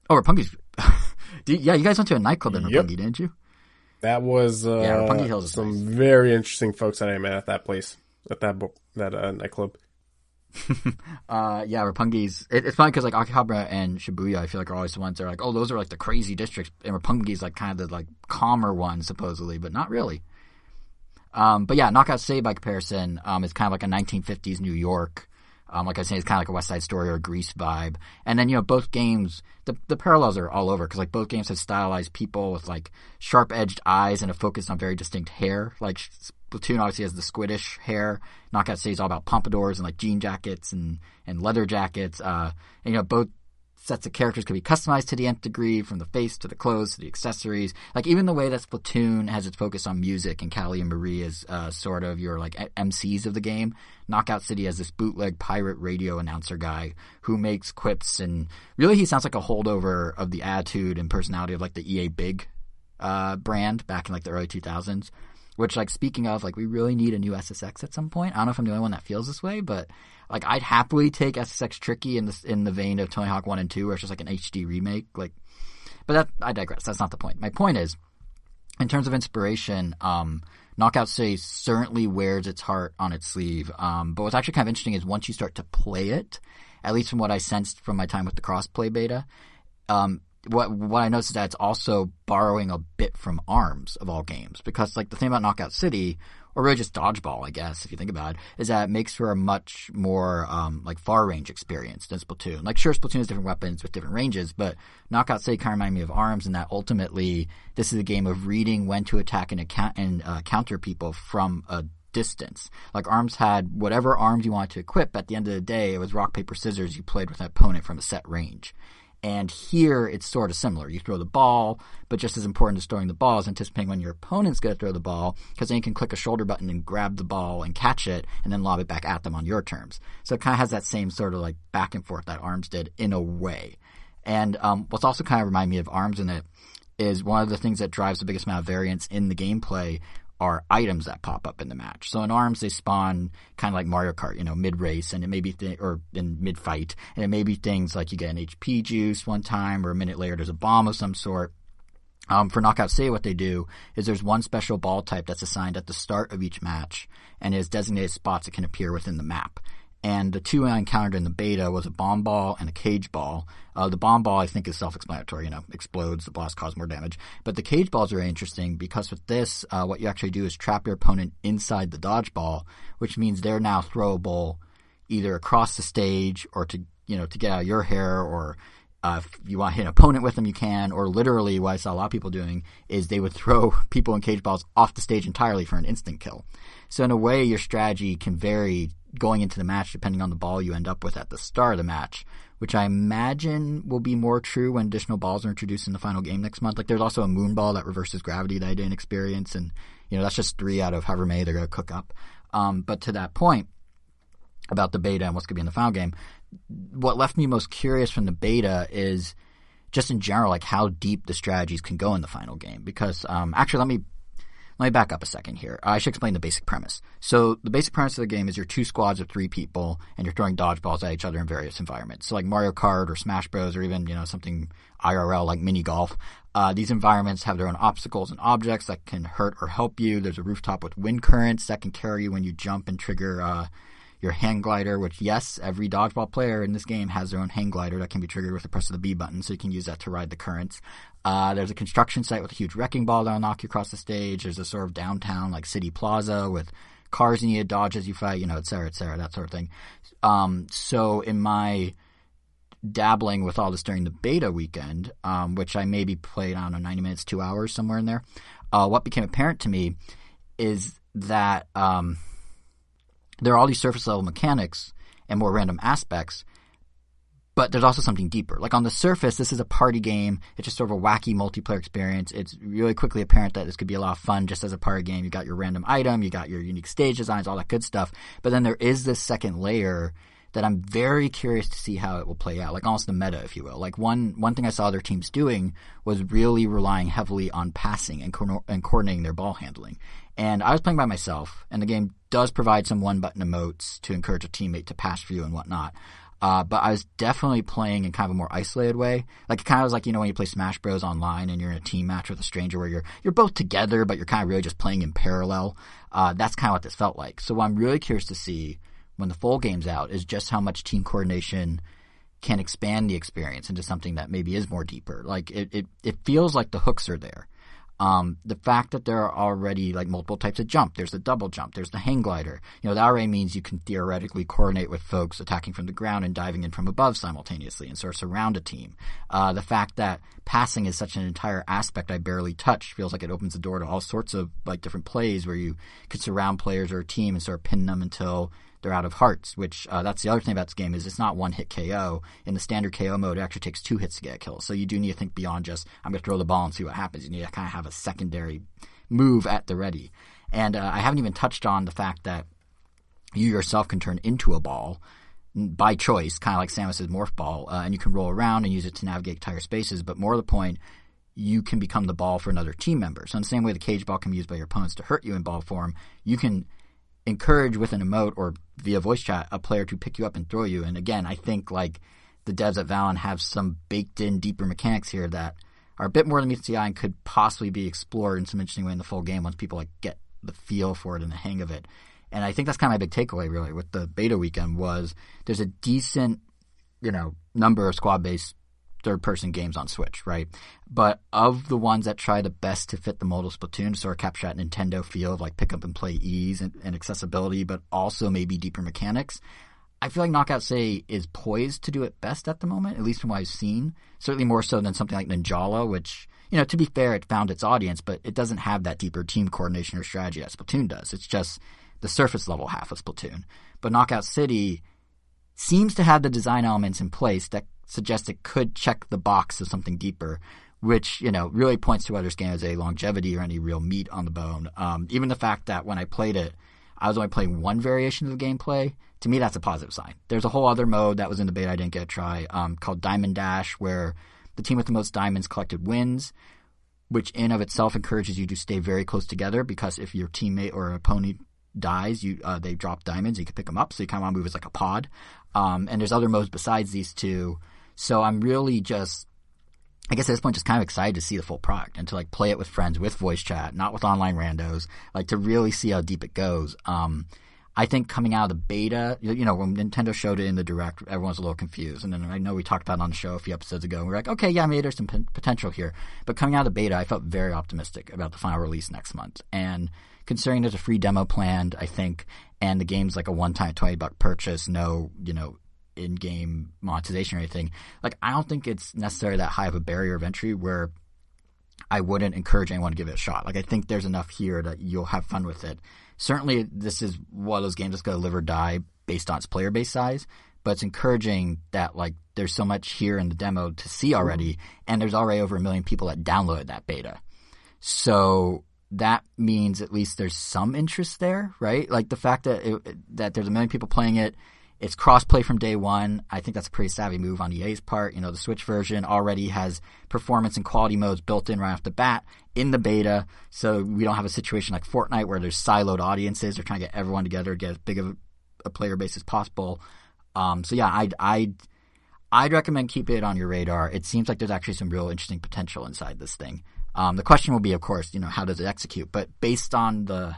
Oh, Roppongi's. Yeah, you guys went to a nightclub in Roppongi, didn't you? That was Roppongi Hills is some nice. very interesting folks that I met at that place, at that nightclub. Yeah, Roppongi's. It's funny because like Akihabara and Shibuya, I feel like are always the ones that are like, oh, those are like the crazy districts, and Roppongi's like kind of the like calmer one supposedly, but not really. But yeah, Knockout City by comparison is kind of like a 1950s New York. Like I was saying, it's kind of like a West Side Story or a Grease vibe. And then, you know, both games, the parallels are all over because like both games have stylized people with like sharp-edged eyes and a focus on very distinct hair. Like Splatoon obviously has the squiddish hair. Knockout City is all about pompadours and like jean jackets and leather jackets. And, you know, both Sets of characters could be customized to the nth degree, from the face to the clothes to the accessories. Like, even the way that Splatoon has its focus on music and Callie and Marie is sort of your, like, MCs of the game. Knockout City has this bootleg pirate radio announcer guy who makes quips, and really he sounds like a holdover of the attitude and personality of, like, the EA Big brand back in, like, the early 2000s. Which, like, speaking of, like, we really need a new SSX at some point. I don't know if I'm the only one that feels this way, but, like, I'd happily take SSX Tricky in the vein of Tony Hawk 1 and 2, where it's just like an HD remake. Like, but I digress. That's not the point. My point is, in terms of inspiration, Knockout City certainly wears its heart on its sleeve. But what's actually kind of interesting is once you start to play it, at least from what I sensed from my time with the crossplay beta, what I noticed is that it's also borrowing a bit from ARMS of all games, because, like, the thing about Knockout City, or really just Dodgeball, I guess, if you think about it, is that it makes for a much more, like, far range experience than Splatoon. Like, sure, Splatoon has different weapons with different ranges, but Knockout City kind of reminded me of ARMS in that ultimately this is a game of reading when to attack and counter people from a distance. Like, ARMS had whatever arms you wanted to equip. At the end of the day, it was rock, paper, scissors. You played with an opponent from a set range. And here it's sort of similar. You throw the ball, but just as important as throwing the ball is anticipating when your opponent's going to throw the ball, because then you can click a shoulder button and grab the ball and catch it and then lob it back at them on your terms. So it kind of has that same sort of, like, back and forth that ARMS did in a way. And what's also kind of remind me of ARMS in it is one of the things that drives the biggest amount of variance in the gameplay are items that pop up in the match. So in ARMS, they spawn kind of like Mario Kart, you know, mid-race, and it may be or in mid-fight, and it may be things like you get an HP juice one time, or a minute later there's a bomb of some sort. For Knockout City, what they do is there's one special ball type that's assigned at the start of each match, and it has designated spots that can appear within the map. And the two I encountered in the beta was a bomb ball and a cage ball. The bomb ball, I think, is self-explanatory. You know, explodes, the blast causes more damage. But the cage balls are very interesting because with this, what you actually do is trap your opponent inside the dodgeball, which means they're now throwable either across the stage or to get out of your hair, or if you want to hit an opponent with them, you can. Or literally, what I saw a lot of people doing is they would throw people in cage balls off the stage entirely for an instant kill. So in a way, your strategy can vary going into the match depending on the ball you end up with at the start of the match, which I imagine will be more true when additional balls are introduced in the final game next month. Like, there's also a moon ball that reverses gravity that I didn't experience, and, you know, that's just 3 out of however many they're going to cook up. But to that point about the beta and what's going to be in the final game, what left me most curious from the beta is just in general, like, how deep the strategies can go in the final game. Because actually, let me back up a second here. I should explain the basic premise. So the basic premise of the game is you're 2 squads of 3 people, and you're throwing dodgeballs at each other in various environments. So like Mario Kart or Smash Bros, or even, you know, something IRL like mini golf. These environments have their own obstacles and objects that can hurt or help you. There's a rooftop with wind currents that can carry you when you jump and trigger your hang glider, which, yes, every dodgeball player in this game has their own hang glider that can be triggered with the press of the B button, so you can use that to ride the currents. There's a construction site with a huge wrecking ball that'll knock you across the stage. There's a sort of downtown, like, city plaza with cars you need to dodge as you fight, you know, et cetera, that sort of thing. So in my dabbling with all this during the beta weekend, which I maybe played, I don't know, 90 minutes, 2 hours, somewhere in there, what became apparent to me is that there are all these surface level mechanics and more random aspects, but there's also something deeper. Like, on the surface, this is a party game. It's just sort of a wacky multiplayer experience. It's really quickly apparent that this could be a lot of fun just as a party game. You got your random item, you got your unique stage designs, all that good stuff. But then there is this second layer that I'm very curious to see how it will play out, like almost the meta, if you will. Like, one thing I saw other teams doing was really relying heavily on passing and coordinating their ball handling. And I was playing by myself, and the game does provide some one-button emotes to encourage a teammate to pass for you and whatnot. But I was definitely playing in kind of a more isolated way. Like, it kind of was like, you know, when you play Smash Bros. Online and you're in a team match with a stranger where you're both together, but you're kind of really just playing in parallel. That's kind of what this felt like. So what I'm really curious to see when the full game's out is just how much team coordination can expand the experience into something that maybe is more deeper. Like, it feels like the hooks are there. The fact that there are already, like, multiple types of jump. There's the double jump. There's the hang glider. You know, that already means you can theoretically coordinate with folks attacking from the ground and diving in from above simultaneously and sort of surround a team. The fact that passing is such an entire aspect I barely touched feels like it opens the door to all sorts of, like, different plays where you could surround players or a team and sort of pin them until they're out of hearts, which that's the other thing about this game is it's not one hit KO. In the standard KO mode, it actually takes 2 hits to get a kill. So you do need to think beyond just I'm going to throw the ball and see what happens. You need to kind of have a secondary move at the ready. And I haven't even touched on the fact that you yourself can turn into a ball by choice, kind of like Samus's morph ball, and you can roll around and use it to navigate entire spaces. But more to the point, you can become the ball for another team member. So in the same way the cage ball can be used by your opponents to hurt you in ball form, you can encourage with an emote or via voice chat a player to pick you up and throw you. And again, I think like the devs at Valen have some baked in deeper mechanics here that are a bit more than meets the eye and could possibly be explored in some interesting way in the full game once people like get the feel for it and the hang of it. And I think that's kind of my big takeaway really with the beta weekend was there's a decent, number of squad-based third-person games on Switch, right? But of the ones that try the best to fit the mold of Splatoon, to sort of capture that Nintendo feel of like pick up and play ease and accessibility, but also maybe deeper mechanics, I feel like Knockout City is poised to do it best at the moment, at least from what I've seen. Certainly more so than something like Ninjala, which, to be fair, it found its audience, but it doesn't have that deeper team coordination or strategy that Splatoon does. It's just the surface level half of Splatoon. But Knockout City seems to have the design elements in place that suggest it could check the box of something deeper, which, really points to whether this game has a longevity or any real meat on the bone. Even the fact that when I played it, I was only playing one variation of the gameplay. To me, that's a positive sign. There's a whole other mode that was in the beta I didn't get to try called Diamond Dash, where the team with the most diamonds collected wins, which in of itself encourages you to stay very close together because if your teammate or opponent dies, they drop diamonds. You can pick them up, so you kind of want to move as like a pod. And there's other modes besides these two. So I'm really just, I guess at this point, just kind of excited to see the full product and to like play it with friends, with voice chat, not with online randos, like to really see how deep it goes. I think coming out of the beta, when Nintendo showed it in the Direct, everyone was a little confused. And then I know we talked about it on the show a few episodes ago, and we were like, okay, yeah, maybe there's some potential here. But coming out of the beta, I felt very optimistic about the final release next month. And considering there's a free demo planned, I think, and the game's like a one-time $20 purchase, no, in-game monetization or anything, like I don't think it's necessarily that high of a barrier of entry where I wouldn't encourage anyone to give it a shot. Like I think there's enough here that you'll have fun with it. Certainly this is one of those games that's going to live or die based on its player base size, but it's encouraging that like there's so much here in the demo to see already, and there's already over 1 million people that downloaded that beta. So that means at least there's some interest there, right? Like the fact that that there's 1 million people playing it, it's cross-play from day one. I think that's a pretty savvy move on EA's part. The Switch version already has performance and quality modes built in right off the bat in the beta, so we don't have a situation like Fortnite where there's siloed audiences. They're trying to get everyone together to get as big of a player base as possible. So yeah, I'd recommend keeping it on your radar. It seems like there's actually some real interesting potential inside this thing. The question will be, of course, how does it execute? But based on the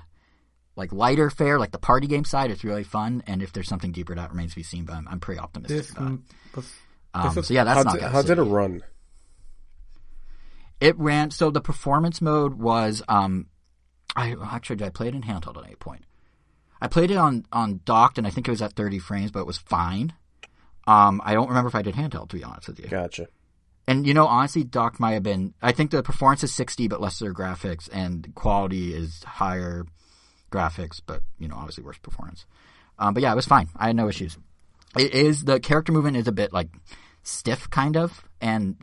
like lighter fare, like the party game side, it's really fun. And if there's something deeper, that remains to be seen. But I'm pretty optimistic about it. So yeah, that's not how did it run? It ran. So the performance mode was. Did I play it in handheld at any point? I played it on docked, and I think it was at 30 frames, but it was fine. I don't remember if I did handheld, to be honest with you. Gotcha. And, honestly, docked might have been... I think the performance is 60, but lesser graphics, and quality is higher graphics, but, obviously worse performance. But yeah, it was fine. I had no issues. The character movement is a bit, like, stiff, kind of, and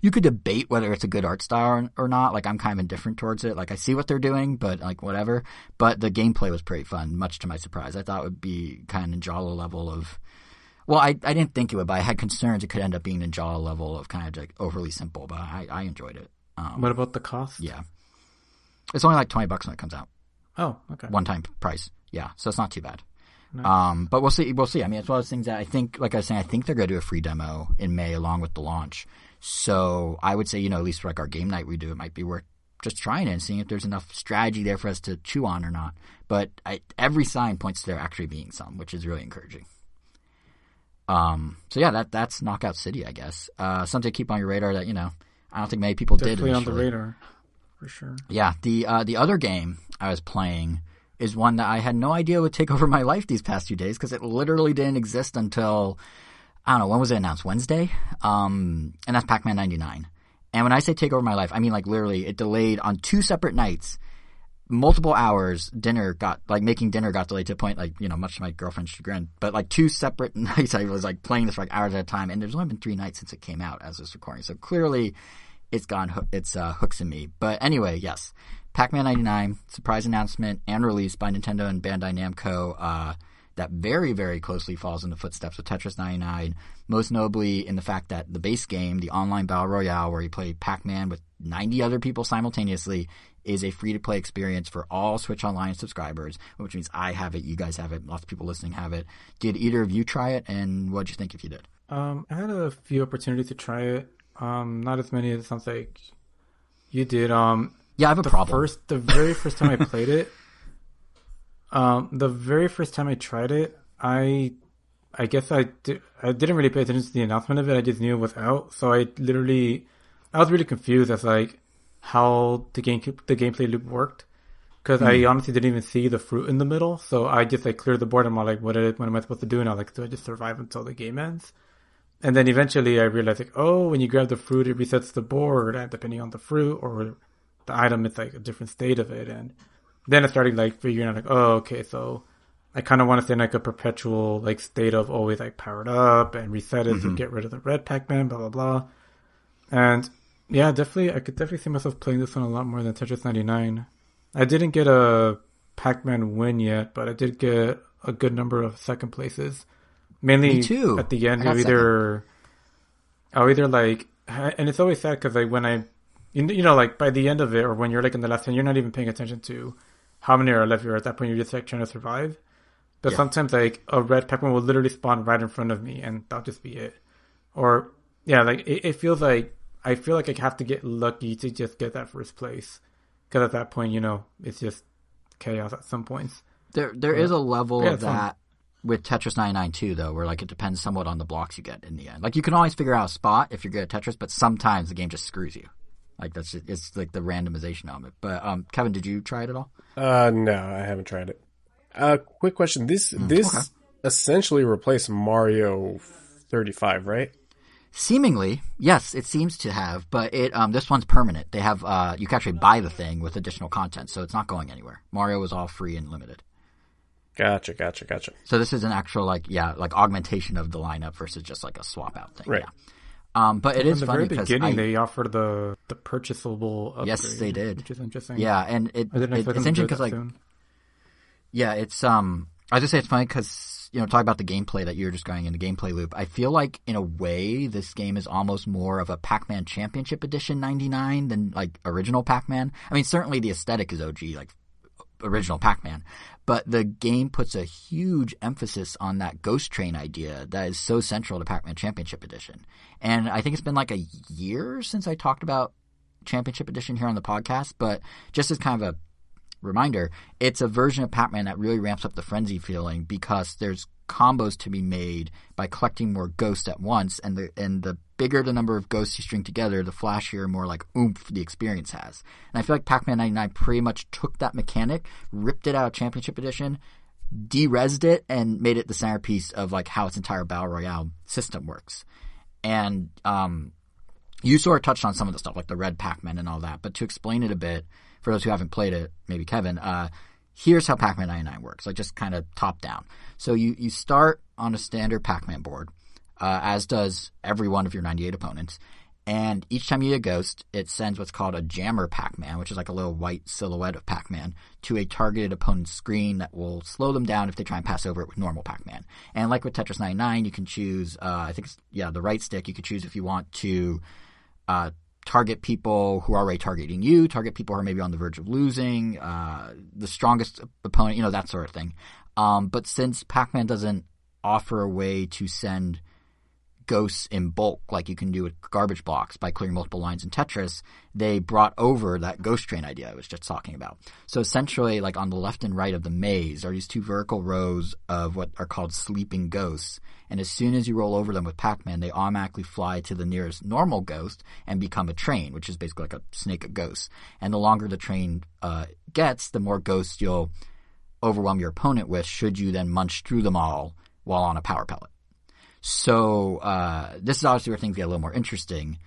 you could debate whether it's a good art style or not. Like, I'm kind of indifferent towards it. Like, I see what they're doing, but, like, whatever. But the gameplay was pretty fun, much to my surprise. I thought it would be kind of Ninjala level of... Well, I didn't think it would, but I had concerns it could end up being Ninjala level of kind of like overly simple, but I enjoyed it. What about the cost? Yeah. It's only like $20 when it comes out. Oh, okay. One-time price. Yeah, so it's not too bad. Nice. But we'll see. I mean, it's one of those things that I think, like I was saying, I think they're going to do a free demo in May along with the launch. So I would say, at least for like our game night we do, it might be worth just trying it and seeing if there's enough strategy there for us to chew on or not. But every sign points to there actually being some, which is really encouraging. So yeah, that's Knockout City, I guess. Something to keep on your radar that, I don't think many people Definitely did. Definitely on the radar, for sure. Yeah, the other game I was playing is one that I had no idea would take over my life these past few days because it literally didn't exist until, I don't know, when was it announced? Wednesday? And that's Pac-Man 99. And when I say take over my life, I mean like literally it delayed on 2 separate nights multiple hours, making dinner got delayed to a point, much to my girlfriend's chagrin, but like 2 separate nights I was like playing this for like hours at a time, and there's only been 3 nights since it came out as this recording, so clearly it's hooks in me. But anyway, yes, Pac-Man 99, surprise announcement and release by Nintendo and Bandai Namco, that very, very closely follows in the footsteps of Tetris 99, most notably in the fact that the base game, the online Battle Royale, where you play Pac-Man with 90 other people simultaneously, is a free-to-play experience for all Switch Online subscribers, which means I have it, you guys have it, lots of people listening have it. Did either of you try it, and what did you think if you did? I had a few opportunities to try it. Not as many as it sounds like you did. Yeah, I have a problem. The very first time I played it, the very first time I tried it, I guess I didn't really pay attention to the announcement of it. I just knew it was out, so I was really confused as like how the gameplay loop worked, because I honestly didn't even see the fruit in the middle. So I just like cleared the board and I'm like, what am I supposed to do? And I was like, do I just survive until the game ends? And then eventually I realized like, oh, when you grab the fruit, it resets the board, and depending on the fruit or the item, it's like a different state of it. And then I started like figuring out like, oh, okay, so I kind of want to stay in like a perpetual like state of always like powered up and reset it to get rid of the red Pac-Man, blah, blah, blah. And yeah, I could definitely see myself playing this one a lot more than Tetris 99. I didn't get a Pac-Man win yet, but I did get a good number of second places. Mainly Me too. At the end, I'll either like, and it's always sad because like when like by the end of it, or when you're like in the last 10, you're not even paying attention to how many are left. You're at that point, you're just like trying to survive. But sometimes like a red Pac-Man will literally spawn right in front of me, and that'll just be it. Or yeah, like it feels like I feel like I have to get lucky to just get that first place, because at that point, it's just chaos at some points. There is a level of that with Tetris 99 too, though, where like it depends somewhat on the blocks you get in the end. Like you can always figure out a spot if you're good at Tetris, but sometimes the game just screws you. Like it's like the randomization element. But Kevin, did you try it at all? No, I haven't tried it. Quick question: This essentially replaced Mario 35, right? Seemingly, yes, it seems to have, but this one's permanent. They have you can actually buy the thing with additional content, so it's not going anywhere. Mario was all free and limited. Gotcha. So this is an actual like augmentation of the lineup versus just like a swap out thing. Right. Yeah. But it is funny because in the very beginning they offered the purchasable upgrade. Yes, they did. Which is interesting. Yeah, and it's interesting because like it's I was just say it's funny because talk about the gameplay that you're just going in the gameplay loop. I feel like in a way this game is almost more of a Pac-Man Championship Edition 99 than like original Pac-Man. I mean, certainly the aesthetic is OG, like original Pac-Man, but the game puts a huge emphasis on that ghost train idea that is so central to Pac-Man Championship Edition. And I think it's been like a year since I talked about Championship Edition here on the podcast, but just as kind of a reminder, it's a version of Pac-Man that really ramps up the frenzy feeling because there's combos to be made by collecting more ghosts at once, and the bigger the number of ghosts you string together, the flashier, more like oomph the experience has. And I feel like Pac-Man 99 pretty much took that mechanic, ripped it out of Championship Edition, de-resed it, and made it the centerpiece of like how its entire Battle Royale system works. And you sort of touched on some of the stuff like the red Pac-Man and all that, but to explain it a bit for those who haven't played it, maybe Kevin, here's how Pac-Man 99 works, like just kind of top down. So you start on a standard Pac-Man board, as does every one of your 98 opponents. And each time you get a ghost, it sends what's called a jammer Pac-Man, which is like a little white silhouette of Pac-Man, to a targeted opponent's screen that will slow them down if they try and pass over it with normal Pac-Man. And like with Tetris 99, you can choose, I think it's, the right stick, you can choose if you want to target people who are already targeting you, target people who are maybe on the verge of losing, the strongest opponent, that sort of thing. But since Pac-Man doesn't offer a way to send ghosts in bulk like you can do with garbage blocks by clearing multiple lines in Tetris, they brought over that ghost train idea I was just talking about. So essentially, like on the left and right of the maze are these two vertical rows of what are called sleeping ghosts. And as soon as you roll over them with Pac-Man, they automatically fly to the nearest normal ghost and become a train, which is basically like a snake of ghosts. And the longer the train gets, the more ghosts you'll overwhelm your opponent with, should you then munch through them all while on a power pellet. So this is obviously where things get a little more interesting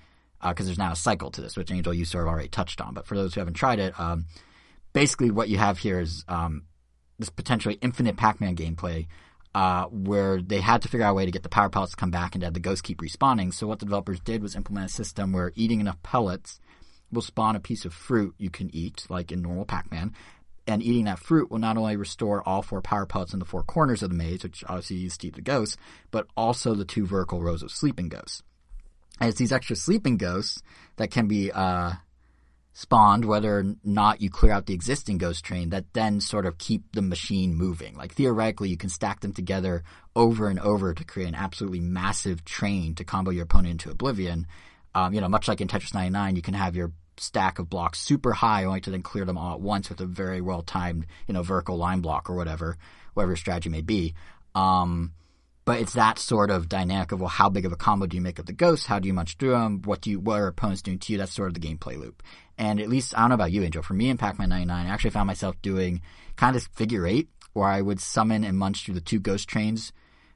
because there's now a cycle to this, which Angel, you sort of already touched on. But for those who haven't tried it, basically what you have here is this potentially infinite Pac-Man gameplay where they had to figure out a way to get the power pellets to come back and to have the ghosts keep respawning. So what the developers did was implement a system where eating enough pellets will spawn a piece of fruit you can eat, like in normal Pac-Man. And eating that fruit will not only restore all 4 power pellets in the 4 corners of the maze, which obviously you use to eat the ghosts, but also the 2 vertical rows of sleeping ghosts. And it's these extra sleeping ghosts that can be spawned whether or not you clear out the existing ghost train that then sort of keep the machine moving. Like theoretically, you can stack them together over and over to create an absolutely massive train to combo your opponent into oblivion. Much like in Tetris 99, you can have your stack of blocks super high only to then clear them all at once with a very well-timed, vertical line block or whatever your strategy may be. But it's that sort of dynamic of, well, how big of a combo do you make of the ghosts? How do you munch through them? What are opponents doing to you? That's sort of the gameplay loop. And at least, I don't know about you, Angel, for me in Pac-Man 99, I actually found myself doing kind of figure 8, where I would summon and munch through the 2 ghost trains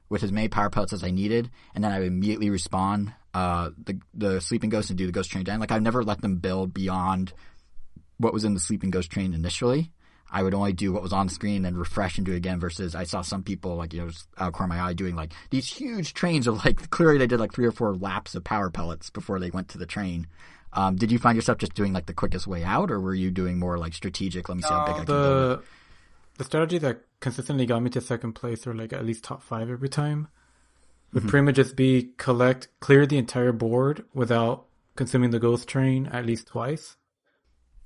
with as many power pellets as I needed, and then I would immediately respawn the sleeping ghost and do the ghost train again. Like, I never let them build beyond what was in the sleeping ghost train initially. I would only do what was on the screen and then refresh and do it again, versus I saw some people, just out of the corner of my eye, doing like these huge trains of clearly they did like 3 or 4 laps of power pellets before they went to the train. Did you find yourself just doing like the quickest way out, or were you doing more like strategic? Let me see how big I can build it. The strategy that consistently got me to second place, or like at least top 5 every time, would pretty much just be clear the entire board without consuming the ghost train at least twice.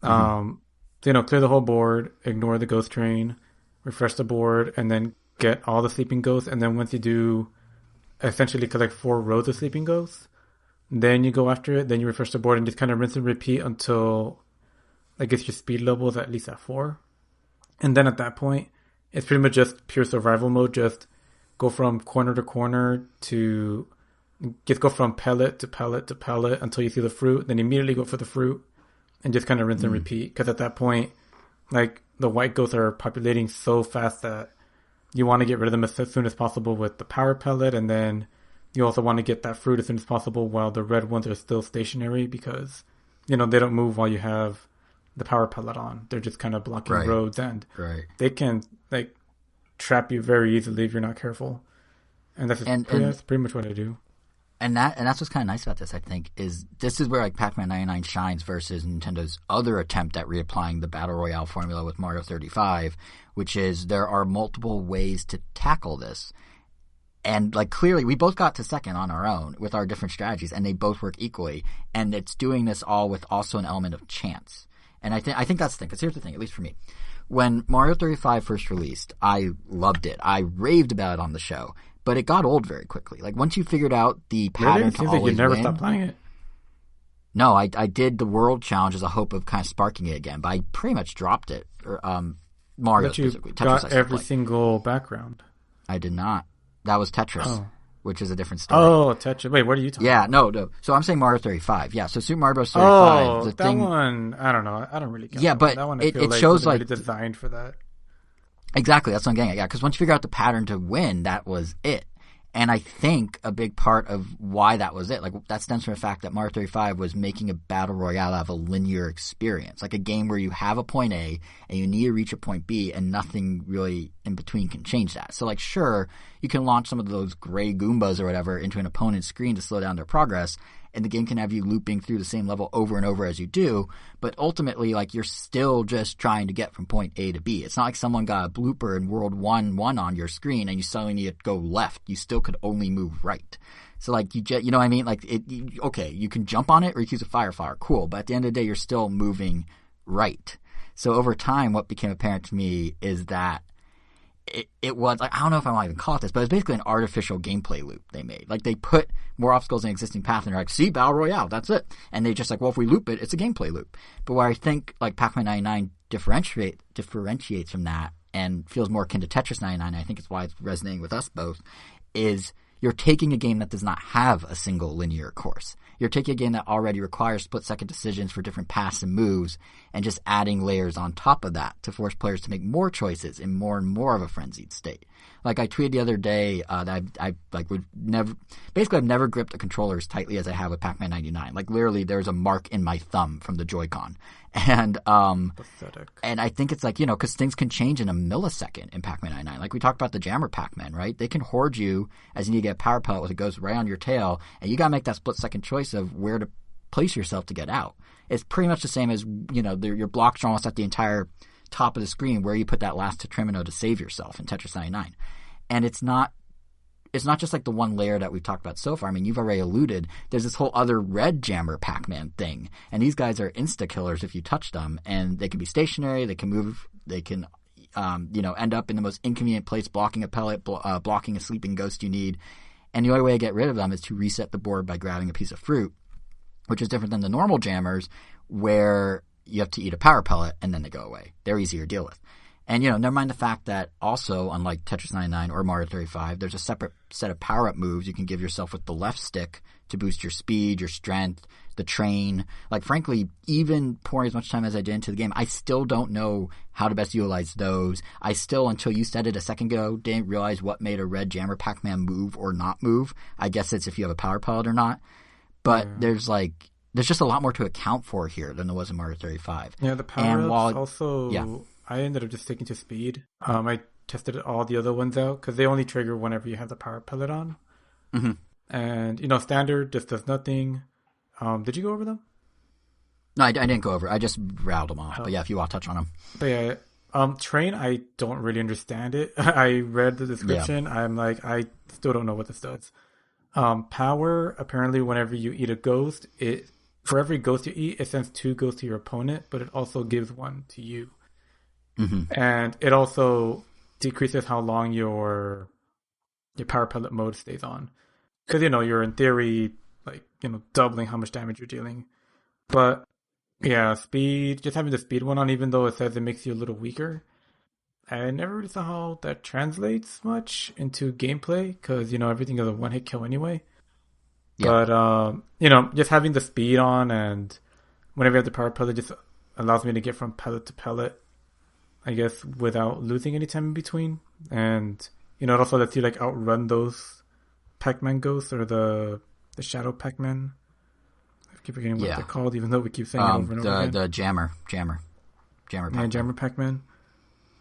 Clear the whole board, ignore the ghost train, refresh the board, and then get all the sleeping ghosts. And then once you do essentially collect 4 rows of sleeping ghosts, then you go after it, then you refresh the board and just kind of rinse and repeat until I guess your speed level is at least at 4. And then at that point, it's pretty much just pure survival mode. Just go from corner to corner go from pellet to pellet to pellet until you see the fruit, then immediately go for the fruit. And just kind of rinse and repeat. Because at that point, like, the white ghosts are populating so fast that you want to get rid of them as soon as possible with the power pellet. And then you also want to get that fruit as soon as possible while the red ones are still stationary. Because, they don't move while you have the power pellet on. They're just kind of blocking roads. And they can, like, trap you very easily if you're not careful. And that's pretty much what I do. And that's what's kind of nice about this, I think, is this is where like Pac-Man 99 shines versus Nintendo's other attempt at reapplying the Battle Royale formula with Mario 35, which is there are multiple ways to tackle this. And like clearly, we both got to second on our own with our different strategies, and they both work equally. And it's doing this all with also an element of chance. And I think that's the thing, because here's the thing, at least for me. When Mario 35 first released, I loved it. I raved about it on the show. But it got old very quickly. Like, once you figured out the pattern to always you never win, stopped playing it. No, I did the world challenge as a hope of kind of sparking it again, but I pretty much dropped it. Mario but you specifically. Tetris got every single background. I did not. That was Tetris, which is a different story. Oh, Tetris. Wait, what are you talking about? No. So I'm saying Mario 35. Yeah, so Super Mario Bros. 35. That one, I don't know. I don't really get that. Yeah, but that one it shows like really designed for that. Exactly, that's what I'm getting at. Yeah, because once you figure out the pattern to win, that was it. And I think a big part of why that was it, like that stems from the fact that Mario 35 was making a battle royale out of a linear experience, like a game where you have a point A and you need to reach a point B and nothing really in between can change that. So like, sure, you can launch some of those gray Goombas or whatever into an opponent's screen to slow down their progress, and the game can have you looping through the same level over and over as you do, but ultimately, like, you're still just trying to get from point A to B. It's not like someone got a blooper in World 1 on your screen and you suddenly need to go left. You still could only move right. So, like, you know what I mean? Like, okay, you can jump on it or you can use a fire flower. Cool. But at the end of the day, you're still moving right. So over time, what became apparent to me is that it was, like, I don't know if I want to even call it this, but it was basically an artificial gameplay loop they made. Like, they put more obstacles in an existing path, and they're like, see, Battle Royale, that's it. And they just like, well, if we loop it, it's a gameplay loop. But where I think, like, Pac-Man 99 differentiates from that and feels more akin to Tetris 99, I think it's why it's resonating with us both, is you're taking a game that does not have a single linear course. You're taking a game that already requires split-second decisions for different paths and moves, and just adding layers on top of that to force players to make more choices in more and more of a frenzied state. Like I tweeted the other day that I've never gripped a controller as tightly as I have with Pac-Man 99. Like literally, there's a mark in my thumb from the Joy-Con, and Pathetic. and I think it's like, you know, because things can change in a millisecond in Pac-Man 99. Like we talked about the Jammer Pac-Man, right? They can hoard you as you need to get a power pellet with it goes right on your tail, and you got to make that split-second choice of where to place yourself to get out. It's pretty much the same as, you know, your blocks are almost at the entire top of the screen where you put that last Tetrimino to save yourself in Tetris 99. And it's not just like the one layer that we've talked about so far. I mean, you've already alluded, there's this whole other red Jammer Pac-Man thing. And these guys are insta-killers if you touch them. And they can be stationary, they can move, they can, end up in the most inconvenient place, blocking a pellet, blocking a sleeping ghost you need. And the only way to get rid of them is to reset the board by grabbing a piece of fruit, which is different than the normal jammers where you have to eat a power pellet and then they go away. They're easier to deal with. And, you know, never mind the fact that also, unlike Tetris 99 or Mario 35, there's a separate set of power-up moves you can give yourself with the left stick to boost your speed, your strength, the train. Like, frankly, even pouring as much time as I did into the game, I still don't know how to best utilize those. I still, until you said it a second ago, didn't realize what made a red Jammer Pac-Man move or not move. I guess it's if you have a power pellet or not. But there's just a lot more to account for here than there was in Mario 35. Yeah, the power-ups also... Yeah. I ended up just sticking to speed. I tested all the other ones out because they only trigger whenever you have the power pellet on. Mm-hmm. And, you know, standard just does nothing. Did you go over them? No, I didn't go over it. I just rattled them off. But yeah, if you want to touch on them. But yeah, train, I don't really understand it. I read the description. Yeah. I'm like, I still don't know what this does. Power, apparently whenever you eat a ghost, for every ghost you eat, it sends 2 ghosts to your opponent, but it also gives 1 to you. Mm-hmm. And it also decreases how long your power pellet mode stays on. Because, you know, you're in theory, like, you know, doubling how much damage you're dealing. But, yeah, speed, just having the speed one on, even though it says it makes you a little weaker, I never really saw how that translates much into gameplay. Because, you know, everything is a one-hit kill anyway. Yep. But, you know, just having the speed on and whenever you have the power pellet just allows me to get from pellet to pellet, I guess, without losing any time in between. And, you know, it also lets you, like, outrun those Pac-Man ghosts or the Shadow Pac-Man. I keep forgetting what they're called, even though we keep saying it over and over again. The Jammer Pac-Man. Yeah, Jammer Pac-Man.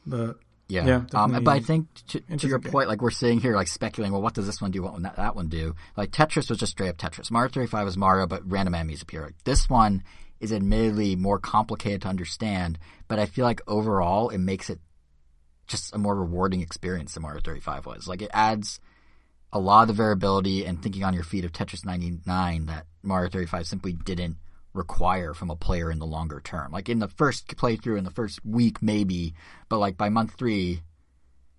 But I think to your point, like we're sitting here like speculating, well, what does this one do? What would that one do? Like Tetris was just straight up Tetris. Mario 35 was Mario, but random enemies appear. Like, this one is admittedly more complicated to understand, but I feel like overall it makes it just a more rewarding experience than Mario 35 was. Like it adds a lot of the variability and thinking on your feet of Tetris 99 that Mario 35 simply didn't require from a player in the longer term. Like in the first playthrough, in the first week maybe, but like by month 3,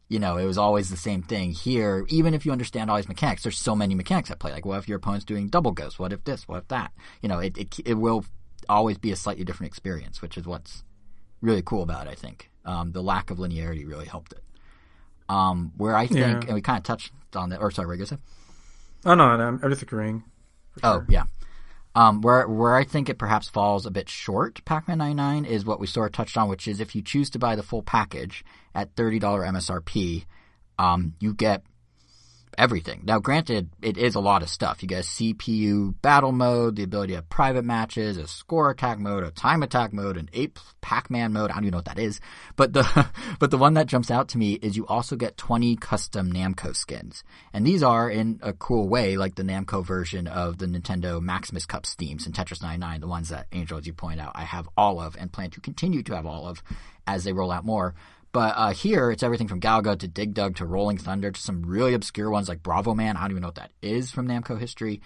you know, it was always the same thing. Here, even if you understand all these mechanics, there's so many mechanics at play. Like what if your opponent's doing double ghost? What if this? What if that? You know, it will always be a slightly different experience, which is what's really cool about it, I think. The lack of linearity really helped it. Where I think, and we kind of touched on that, or sorry, what were you going to say? Oh, no, I'm just agreeing. Oh, yeah. Where I think it perhaps falls a bit short, Pac-Man 99, is what we sort of touched on, which is if you choose to buy the full package at $30 MSRP, you get everything. Now, granted, it is a lot of stuff. You get a CPU battle mode, the ability to have private matches, a score attack mode, a time attack mode, an 8 Pac-Man mode. I don't even know what that is. But the one that jumps out to me is you also get 20 custom Namco skins. And these are, in a cool way, like the Namco version of the Nintendo Maximus Cup Steams and Tetris 99, the ones that, Angel, as you point out, I have all of and plan to continue to have all of as they roll out more. But here, it's everything from Galaga to Dig Dug to Rolling Thunder to some really obscure ones like Bravo Man. I don't even know what that is from Namco history.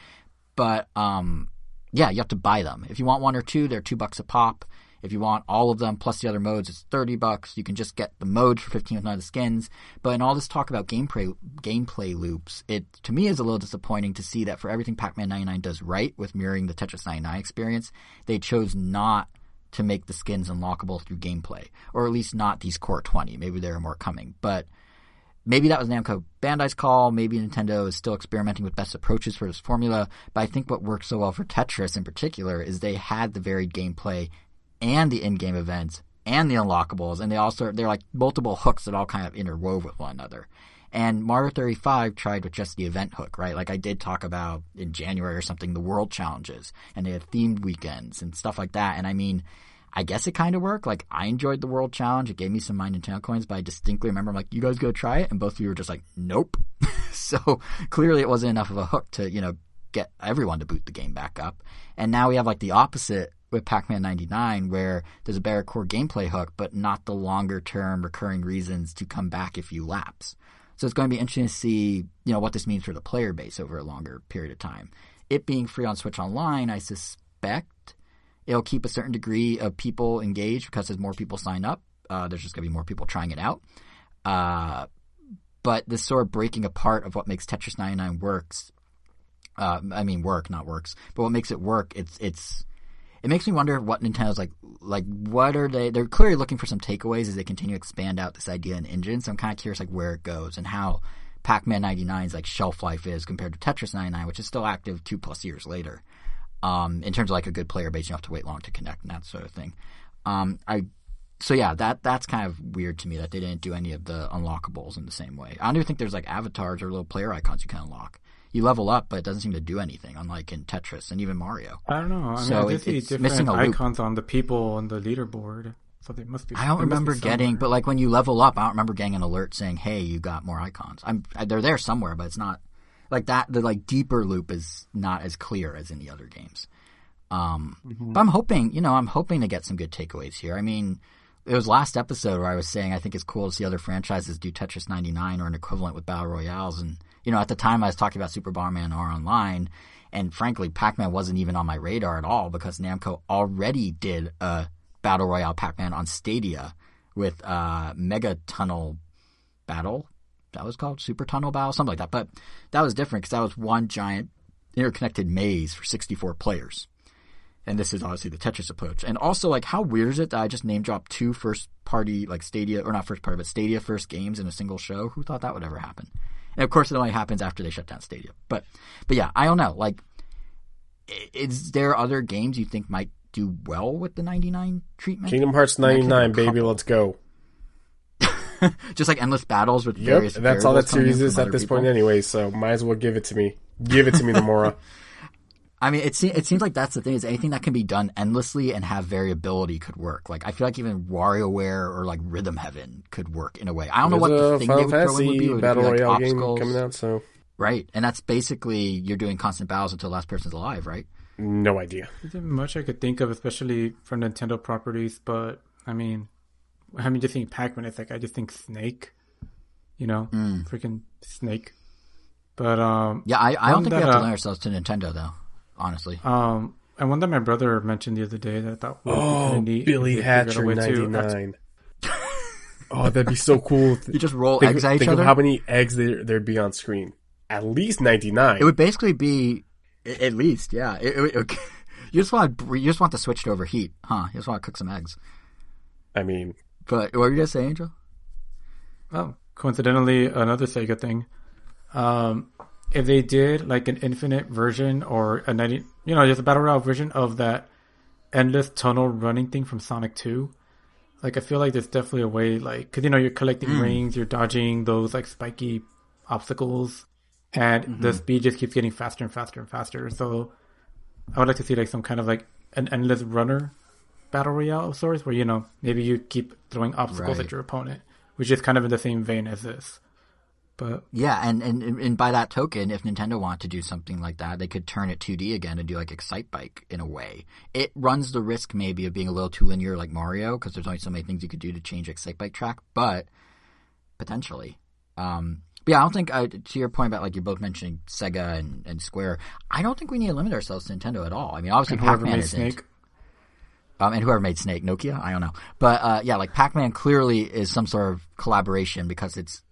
But, yeah, you have to buy them. If you want 1 or 2, they're $2 a pop. If you want all of them plus the other modes, it's $30. You can just get the modes for 15 with none of the skins. But in all this talk about gameplay loops, it, to me, is a little disappointing to see that for everything Pac-Man 99 does right with mirroring the Tetris 99 experience, they chose not to make the skins unlockable through gameplay, or at least not these core 20. Maybe there are more coming, but maybe that was Namco Bandai's call. Maybe Nintendo is still experimenting with best approaches for this formula, but I think what worked so well for Tetris in particular is they had the varied gameplay and the in-game events and the unlockables, and they're like multiple hooks that all kind of interwove with one another. And Mario 35 tried with just the event hook, right? Like I did talk about in January or something, the world challenges, and they had themed weekends and stuff like that. And I mean, I guess it kind of worked. Like I enjoyed the world challenge. It gave me some My Nintendo coins, but I distinctly remember I'm like, you guys go try it. And both of you were just like, nope. So clearly it wasn't enough of a hook to, get everyone to boot the game back up. And now we have like the opposite with Pac-Man 99, where there's a better core gameplay hook, but not the longer term recurring reasons to come back if you lapse. So it's going to be interesting to see, what this means for the player base over a longer period of time. It being free on Switch Online, I suspect it'll keep a certain degree of people engaged because as more people sign up, there's just going to be more people trying it out. But this sort of breaking apart of what makes Tetris 99 works, not works, but what makes it work, it makes me wonder what Nintendo's like what are they're clearly looking for some takeaways as they continue to expand out this idea and engine. So I'm kind of curious like where it goes and how Pac-Man 99's like shelf life is compared to Tetris 99, which is still active 2+ years later. In terms of like a good player base, you don't have to wait long to connect and that sort of thing. That's kind of weird to me that they didn't do any of the unlockables in the same way. I don't even think there's like avatars or little player icons you can unlock. You level up, but it doesn't seem to do anything, unlike in Tetris and even Mario. I don't know. I just see different icons on the people on the leaderboard, so they must be. I don't remember getting, but like when you level up, I don't remember getting an alert saying, "Hey, you got more icons." They're there somewhere, but it's not like that. The like deeper loop is not as clear as in the other games. But I'm hoping, to get some good takeaways here. I mean, it was last episode where I was saying I think it's cool to see other franchises do Tetris 99 or an equivalent with Battle Royales. And, at the time I was talking about Super Bomberman R Online, and frankly, Pac-Man wasn't even on my radar at all because Namco already did a Battle Royale Pac-Man on Stadia with Mega Tunnel Battle. That was called Super Tunnel Battle, something like that. But that was different because that was one giant interconnected maze for 64 players. And this is obviously the Tetris approach. And also, like, how weird is it that I just name dropped 2 first-party, like, Stadia, or not first-party, but Stadia first games in a single show? Who thought that would ever happen? And, of course, it only happens after they shut down Stadia. But yeah, I don't know. Like, is there other games you think might do well with the 99 treatment? Kingdom Hearts 99, baby, let's go. Just like endless battles with various that's all that series is at this point anyway, so might as well give it to me. Give it to me, Nomura. I mean, it seems like that's the thing, is anything that can be done endlessly and have variability could work. Like, I feel like even WarioWare or, like, Rhythm Heaven could work in a way. I don't know what the thing they would throw in would be. Battle like Royale obstacles. Game coming out, so. Right, and that's basically you're doing constant battles until the last person's alive, right? No idea. There isn't much I could think of, especially for Nintendo properties, but, I mean, just think Pac-Man, it's like, I just think Snake, freaking Snake. But, yeah, I don't think we have to limit ourselves to Nintendo, though. Honestly. And one that my brother mentioned the other day that I thought would be kind of neat. Billy Hatcher 99. Oh, that'd be so cool. You just roll eggs at each other? Think of how many eggs there'd be on screen. At least 99. It would basically be, at least, yeah. You just want the Switch to overheat, huh? You just want to cook some eggs. I mean. But what were you going to say, Angel? Well, coincidentally, another Sega thing. If they did like an infinite version or a 90, just a battle royale version of that endless tunnel running thing from Sonic 2, like I feel like there's definitely a way, like, because you're collecting rings, you're dodging those like spiky obstacles, and the speed just keeps getting faster and faster and faster. So I would like to see like some kind of like an endless runner battle royale of sorts, where maybe you keep throwing obstacles at your opponent, which is kind of in the same vein as this. But yeah, and by that token, if Nintendo wanted to do something like that, they could turn it 2D again and do like Excite Bike in a way. It runs the risk maybe of being a little too linear like Mario, because there's only so many things you could do to change Excite Bike track, but potentially. But yeah, I don't think, to your point about like you're both mentioning Sega and Square, I don't think we need to limit ourselves to Nintendo at all. I mean, obviously Pac-Man isn't. Snake. And whoever made Snake, Nokia? I don't know. But yeah, like Pac-Man clearly is some sort of collaboration because it's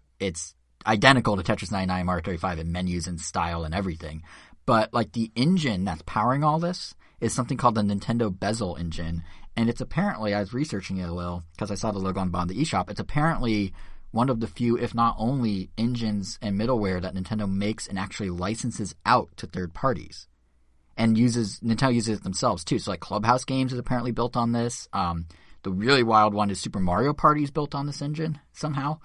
identical to Tetris 99, Mario 35 in menus and style and everything. But like the engine that's powering all this is something called the Nintendo Bezel engine. And it's apparently, I was researching it a little because I saw the logo on the eShop. It's apparently one of the few, if not only, engines and middleware that Nintendo makes and actually licenses out to third parties. and Nintendo uses it themselves too. So like Clubhouse Games is apparently built on this. The really wild one is Super Mario Party is built on this engine somehow.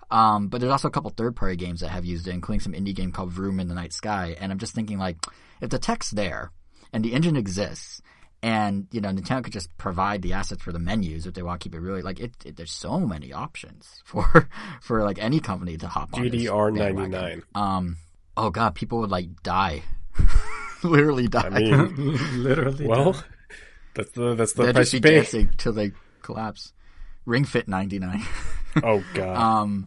But there's also a couple third-party games that have used it, including some indie game called Vroom in the Night Sky. And I'm just thinking, like, if the tech's there and the engine exists, and Nintendo could just provide the assets for the menus if they want to keep it really like there's so many options for like any company to hop on. GDR 99. Oh god, people would like die, literally die. I mean, literally. Well, die. that's the They'd price just you be pay. dancing till they collapse. Ring Fit 99. Oh god.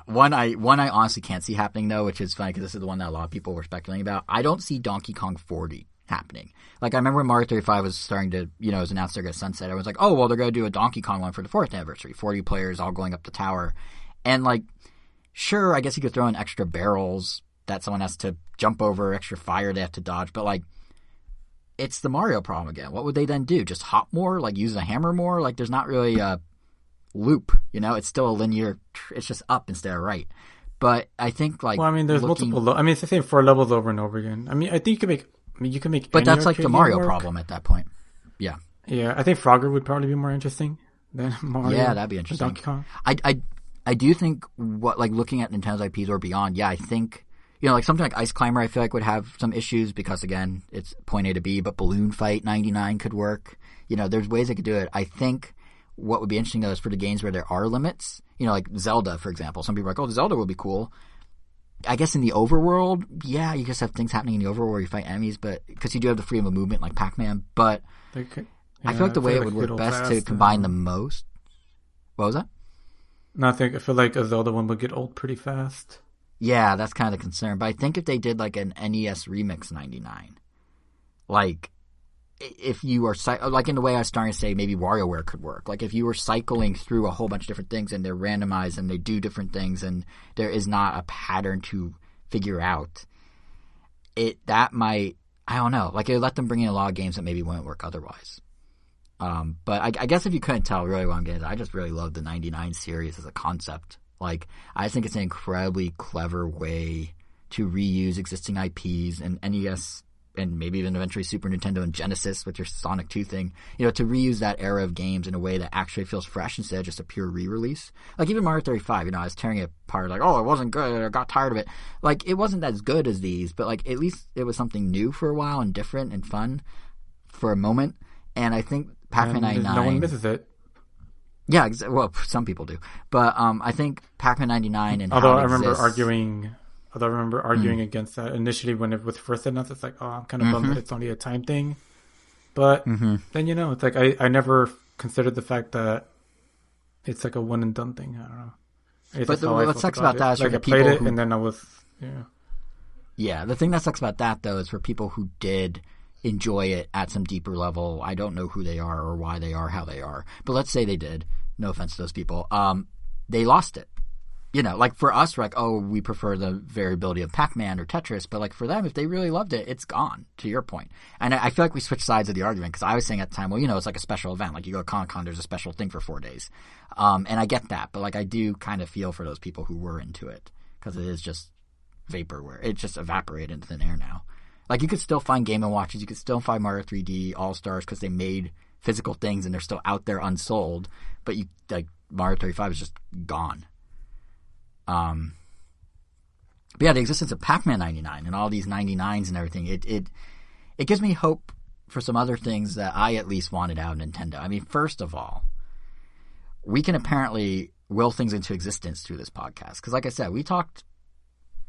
One I honestly can't see happening though, which is funny because this is the one that a lot of people were speculating about. I don't see Donkey Kong 40 happening. Like I remember when Mario 35 was starting to, it was announced they're going to sunset. Everyone's like, oh well, they're going to do a Donkey Kong one for the 4th anniversary. 40 players all going up the tower, and like, sure, I guess you could throw in extra barrels that someone has to jump over, extra fire they have to dodge, but like, it's the Mario problem again. What would they then do? Just hop more? Like use a hammer more? Like there's not really a loop, it's still a linear, it's just up instead of right. But I think like, well, I mean, there's multiple. It's the same 4 levels over and over again. I mean, I think you can make. But that's like any the Mario work. problem at that point. Yeah. Yeah, I think Frogger would probably be more interesting than Mario. Yeah, that'd be interesting. Donkey Kong. I do think looking at Nintendo's IPs or beyond. Yeah, I think like something like Ice Climber, I feel like would have some issues because again, it's point A to B. But Balloon Fight 99 could work. There's ways they could do it. I think. What would be interesting though is for the games where there are limits, like Zelda, for example. Some people are like, oh, Zelda would be cool. I guess in the overworld, yeah, you just have things happening in the overworld where you fight enemies, but because you do have the freedom of movement like Pac-Man. But I feel like the way it would work best to combine the most. What was that? No, I feel like a Zelda one would get old pretty fast. Yeah, that's kind of the concern. But I think if they did like an NES Remix 99, like. If you are like in the way I was starting to say, maybe WarioWare could work. Like if you were cycling through a whole bunch of different things and they're randomized and they do different things and there is not a pattern to figure out, that might, I don't know. Like it would let them bring in a lot of games that maybe wouldn't work otherwise. But I guess if you couldn't tell, really what I'm getting at, I just really love the 99 series as a concept. Like I think it's an incredibly clever way to reuse existing IPs and NES. And maybe even eventually Super Nintendo and Genesis with your Sonic 2 thing, to reuse that era of games in a way that actually feels fresh instead of just a pure re-release. Like even Mario 35, I was tearing it apart like, oh, it wasn't good, I got tired of it. Like it wasn't as good as these, but like at least it was something new for a while and different and fun for a moment. And I think Pac-Man 99... No one misses it. Yeah, well, some people do. But I think Pac-Man 99 and Although how it I remember exists, arguing against that initially when it was first announced. It's like, oh, I'm kind of bummed that it's only a time thing. But then, it's like I never considered the fact that it's like a one and done thing. I don't know. But what sucks about that is like for the I played people it and then I was, Yeah, the thing that sucks about that, though, is for people who did enjoy it at some deeper level. I don't know who they are or why they are, how they are. But let's say they did. No offense to those people. They lost it. Like for us, we're like, oh, we prefer the variability of Pac-Man or Tetris. But like for them, if they really loved it, it's gone, to your point. And I feel like we switched sides of the argument because I was saying at the time, well, it's like a special event. Like you go to Con, there's a special thing for 4 days. And I get that. But like I do kind of feel for those people who were into it because it is just vaporware. It just evaporated into thin air now. Like you could still find Game & Watches. You could still find Mario 3D All-Stars because they made physical things and they're still out there unsold. But Mario 35 is just gone. But yeah, the existence of Pac-Man 99 and all these 99s and everything, it gives me hope for some other things that I at least wanted out of Nintendo. I mean, first of all, we can apparently will things into existence through this podcast. Because like I said, we talked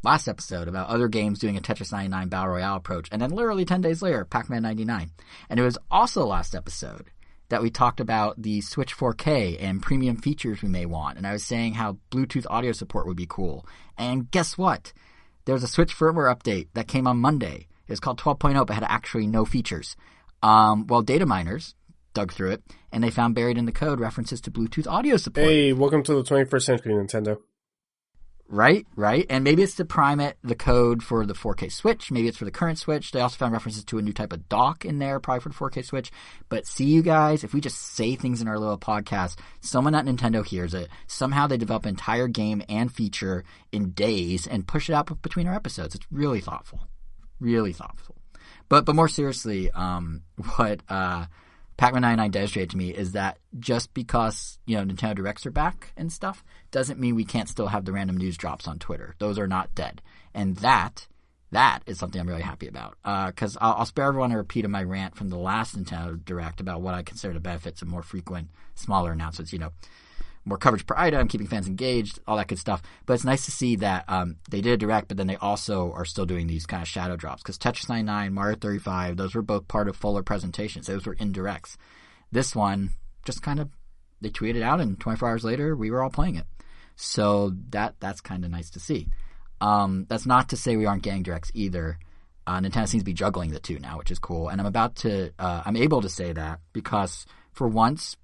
last episode about other games doing a Tetris 99 Battle Royale approach, and then literally 10 days later, Pac-Man 99. And it was also last episode that we talked about the Switch 4K and premium features we may want. And I was saying how Bluetooth audio support would be cool. And guess what? There's a Switch firmware update that came on Monday. It was called 12.0, but had actually no features. Well, data miners dug through it, and they found buried in the code references to Bluetooth audio support. Hey, welcome to the 21st century, Nintendo. Right. And maybe it's to prime it, the code for the 4K Switch. Maybe it's for the current Switch. They also found references to a new type of dock in there, probably for the 4K Switch. But see, you guys, if we just say things in our little podcast, someone at Nintendo hears it. Somehow they develop an entire game and feature in days and push it out between our episodes. It's really thoughtful. Really thoughtful. But more seriously, what Pac-Man 99 demonstrated to me is that just because, Nintendo Directs are back and stuff doesn't mean we can't still have the random news drops on Twitter. Those are not dead. And that is something I'm really happy about. Because I'll spare everyone a repeat of my rant from the last Nintendo Direct about what I consider the benefits of more frequent, smaller announcements, more coverage per item, keeping fans engaged, all that good stuff. But it's nice to see that they did a Direct, but then they also are still doing these kind of shadow drops. Because Tetris 99, Mario 35, those were both part of fuller presentations. Those were indirects. This one, just kind of, they tweeted out, and 24 hours later, we were all playing it. So that's kind of nice to see. That's not to say we aren't getting Directs either. Nintendo seems to be juggling the two now, which is cool. And I'm able to say that because for once,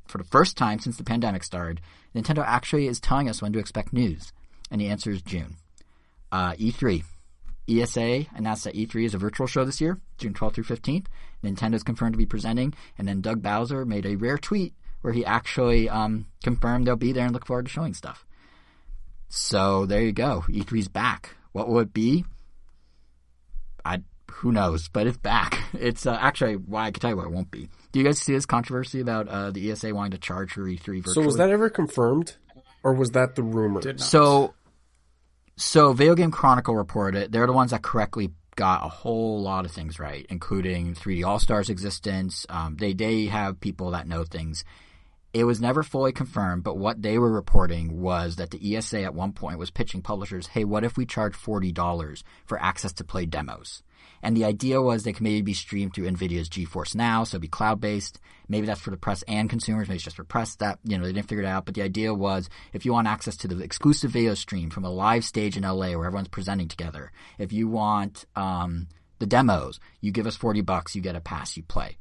for the first time since the pandemic started, Nintendo actually is telling us when to expect news. And the answer is June. E3. ESA announced that E3 is a virtual show this year, June 12th through 15th. Nintendo's confirmed to be presenting. And then Doug Bowser made a rare tweet where he actually confirmed they'll be there and look forward to showing stuff. So there you go. E3's back. What will it be? Who knows? But it's back. It's actually, well, I can tell you what it won't be. Do you guys see this controversy about the ESA wanting to charge for E3 virtually? So was that ever confirmed, or was that the rumor? So Video Game Chronicle reported it. They're the ones that correctly got a whole lot of things right, including 3D All-Stars existence. They have people that know things. It was never fully confirmed, but what they were reporting was that the ESA at one point was pitching publishers, hey, what if we charge $40 for access to play demos? And the idea was they could maybe be streamed through NVIDIA's GeForce Now, so it'd be cloud-based. Maybe that's for the press and consumers. Maybe it's just for press. That, they didn't figure it out. But the idea was if you want access to the exclusive video stream from a live stage in LA where everyone's presenting together, if you want the demos, you give us $40, you get a pass, you play.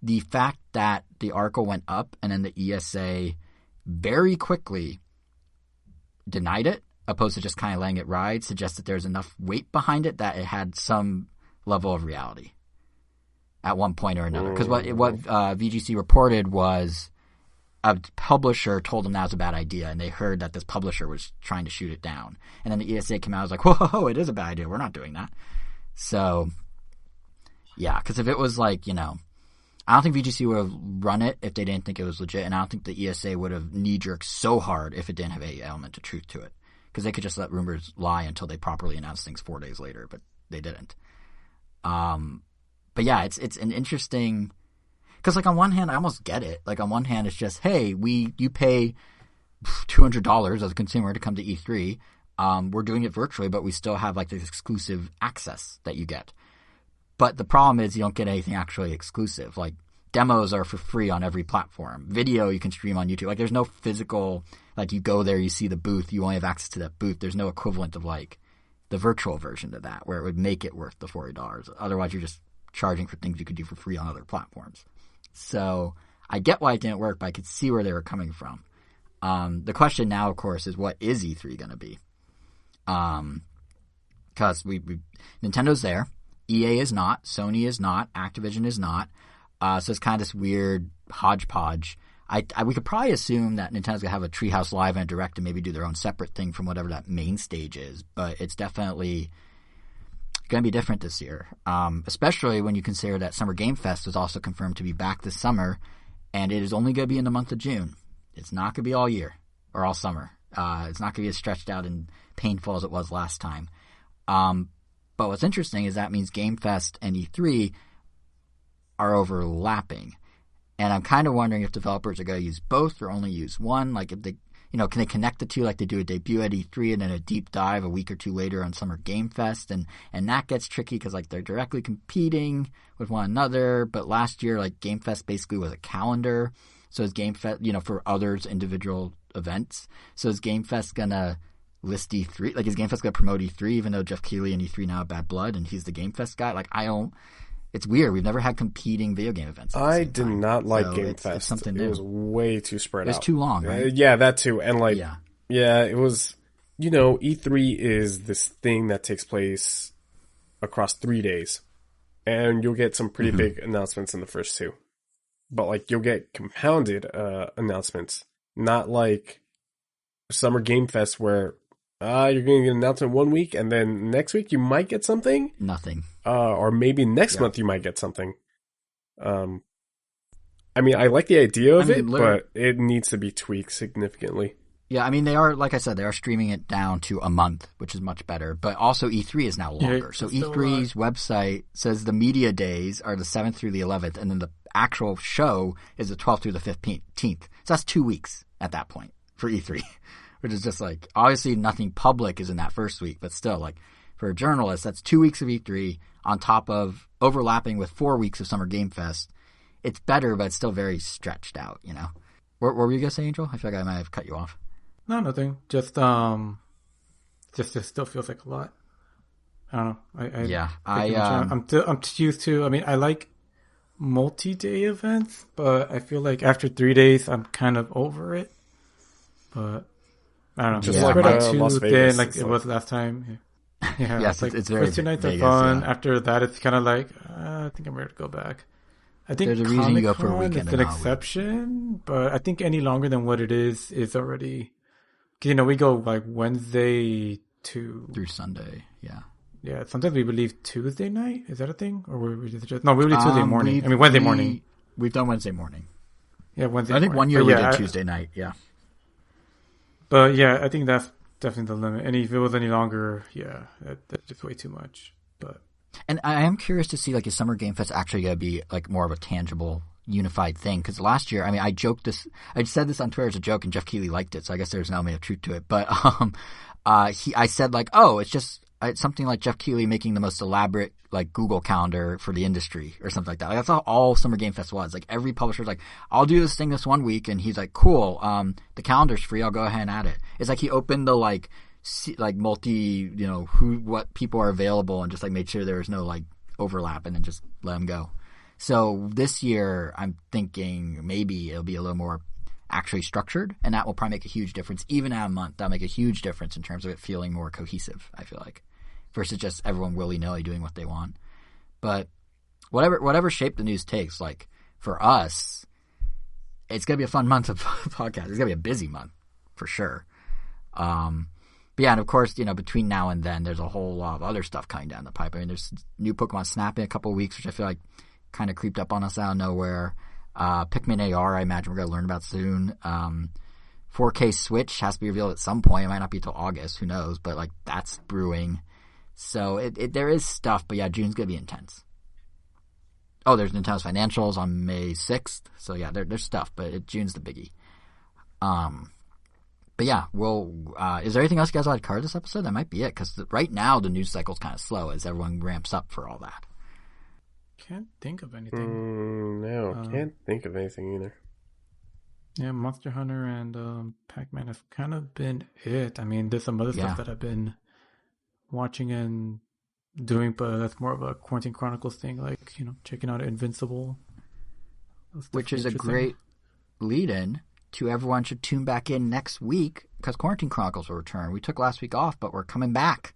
The fact that the article went up and then the ESA very quickly denied it, opposed to just kind of letting it ride, suggests that there's enough weight behind it that it had some level of reality at one point or another. Because what VGC reported was a publisher told them that was a bad idea, and they heard that this publisher was trying to shoot it down. And then the ESA came out and was like, whoa, it is a bad idea. We're not doing that. So, yeah, because if it was like, I don't think VGC would have run it if they didn't think it was legit, and I don't think the ESA would have knee-jerked so hard if it didn't have any element of truth to it. Because they could just let rumors lie until they properly announced things 4 days later, but they didn't. But yeah, it's an interesting, because like on one hand I almost get it. Like on one hand it's just, hey, you pay $200 as a consumer to come to E3. We're doing it virtually, but we still have like this exclusive access that you get. But the problem is you don't get anything actually exclusive. Like demos are for free on every platform. Video you can stream on YouTube. Like there's no physical, like you go there, you see the booth, you only have access to that booth. There's no equivalent of like the virtual version to that, where it would make it worth the $40. Otherwise, you're just charging for things you could do for free on other platforms. So I get why it didn't work, but I could see where they were coming from. The question now, of course, is what is E3 going to be? Because Nintendo's there, EA is not, Sony is not, Activision is not. So it's kind of this weird hodgepodge. We could probably assume that Nintendo's going to have a Treehouse Live and a Direct and maybe do their own separate thing from whatever that main stage is. But it's definitely going to be different this year, especially when you consider that Summer Game Fest was also confirmed to be back this summer, and it is only going to be in the month of June. It's not going to be all year or all summer. It's not going to be as stretched out and painful as it was last time. But what's interesting is that means Game Fest and E3 are overlapping. And I'm kind of wondering if developers are going to use both or only use one. Like, if they, can they connect the two like they do a debut at E3 and then a deep dive a week or two later on Summer Game Fest? And that gets tricky because, like, they're directly competing with one another. But last year, like, Game Fest basically was a calendar. So is Game Fest, for others' individual events. So is Game Fest going to list E3? Like, is Game Fest going to promote E3 even though Jeff Keighley and E3 now have bad blood and he's the Game Fest guy? Like, it's weird. We've never had competing video game events. I did not like Game Fest. It's something new. It was way too spread out. It was too long, right? Yeah, that too. And it was, E3 is this thing that takes place across 3 days. And you'll get some pretty big announcements in the first two. But, like, you'll get compounded announcements. Not like Summer Game Fest where You're going to get an announcement 1 week, and then next week you might get something. Nothing. Or maybe next month you might get something. I mean, I like the idea of it, but it needs to be tweaked significantly. Yeah, I mean, they are, like I said, they are streaming it down to a month, which is much better. But also E3 is now longer. So E3's website says the media days are the 7th through the 11th, and then the actual show is the 12th through the 15th. So that's 2 weeks at that point for E3, which is just like, obviously nothing public is in that first week, but still, like, for a journalist, that's 2 weeks of E3 on top of overlapping with 4 weeks of Summer Game Fest. It's better, but it's still very stretched out, you know? What were you going to say, Angel? I feel like I might have cut you off. No, nothing. Just it still feels like a lot. I don't know. I'm used to. I mean, I like multi-day events, but I feel like after 3 days, I'm kind of over it. But I don't know. Just like Las Vegas, like it was last time. Yeah, yes, it's very. First 2 nights Vegas, are fun. yeah. After that, it's kind of like I think I'm ready to go back. I think there's a reason you go for a weekend. It's an exception, but I think any longer than what it is already. You know, we go like Wednesday through Sunday. Yeah. Yeah. Sometimes we leave Tuesday night. Is that a thing, or we leave Tuesday morning? I mean Wednesday morning. We've done Wednesday morning. Yeah, Wednesday. I think morning. 1 year we did Tuesday night. Yeah. But yeah, I think that's definitely the limit. And if it was any longer, yeah, that's just way too much. But and I am curious to see, like, is Summer Game Fest actually going to be like more of a tangible, unified thing? Because last year, I mean, I said this on Twitter as a joke, and Jeff Keighley liked it, so I guess there's an element of truth to it. But I said, like, oh, it's something like Jeff Keighley making the most elaborate, like, Google calendar for the industry or something like that. Like, that's all Summer Game Fest was. Like, every publisher's like, I'll do this thing this 1 week, and he's like, cool, the calendar's free, I'll go ahead and add it. It's like he opened the, like multi, you know, what people are available, and just like made sure there was no like overlap, and then just let them go. So this year, I'm thinking maybe it'll be a little more actually structured, and that will probably make a huge difference. Even at a month, that'll make a huge difference in terms of it feeling more cohesive, I feel like, versus just everyone willy-nilly doing what they want. But whatever shape the news takes, like, for us, it's going to be a fun month of podcast. It's going to be a busy month, for sure. But yeah, and of course, you know, between now and then, there's a whole lot of other stuff coming down the pipe. I mean, there's new Pokemon Snap in a couple of weeks, which I feel like kind of creeped up on us out of nowhere. Pikmin AR, I imagine we're going to learn about soon. 4K Switch has to be revealed at some point. It might not be till August, who knows? But like, that's brewing. So there is stuff, but yeah, June's going to be intense. Oh, there's Nintendo's financials on May 6th. So yeah, there's stuff, but June's the biggie. But yeah, is there anything else you guys want to cover this episode? That might be it, because right now the news cycle's kind of slow as everyone ramps up for all that. Can't think of anything. No, can't think of anything either. Yeah, Monster Hunter and Pac-Man have kind of been it. I mean, there's some other stuff that I've been watching and doing, but that's more of a Quarantine Chronicles thing, like, you know, checking out Invincible. Which is a great lead-in to everyone should tune back in next week, because Quarantine Chronicles will return. We took last week off, but we're coming back.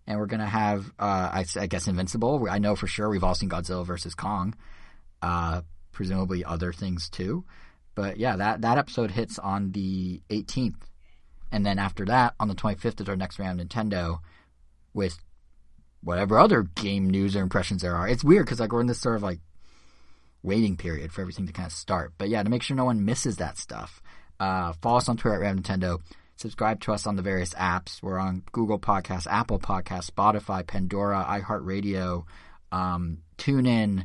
And we're going to have, I guess, Invincible. I know for sure we've all seen Godzilla vs. Kong. Presumably other things too. But yeah, that episode hits on the 18th. And then after that, on the 25th is our next round of Nintendo with whatever other game news or impressions there are. It's weird because like we're in this sort of like waiting period for everything to kind of start. But yeah, to make sure no one misses that stuff, follow us on Twitter at Round Nintendo. Subscribe to us on the various apps. We're on Google Podcasts, Apple Podcasts, Spotify, Pandora, iHeartRadio, TuneIn,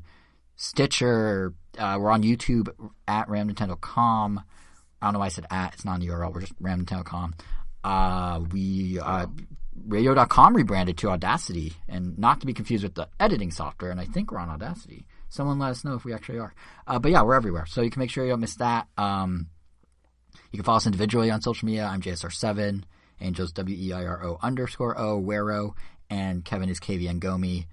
Stitcher. We're on YouTube at ramnintendo.com. I don't know why I said at. It's not an URL. We're just ramnintendo.com. Radio.com rebranded to Audacity, and not to be confused with the editing software, and I think we're on Audacity. Someone let us know if we actually are. But yeah, we're everywhere. So you can make sure you don't miss that. You can follow us individually on social media. I'm JSR7, Angel's WEIRO_O, Wero, and Kevin is KVN Gomi.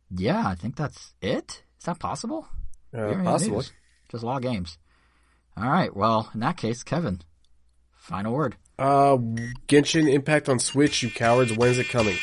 Yeah, I think that's it. Is that possible? Possibly. Just a lot of games. All right. Well, in that case, Kevin, final word. Genshin Impact on Switch, you cowards. When is it coming?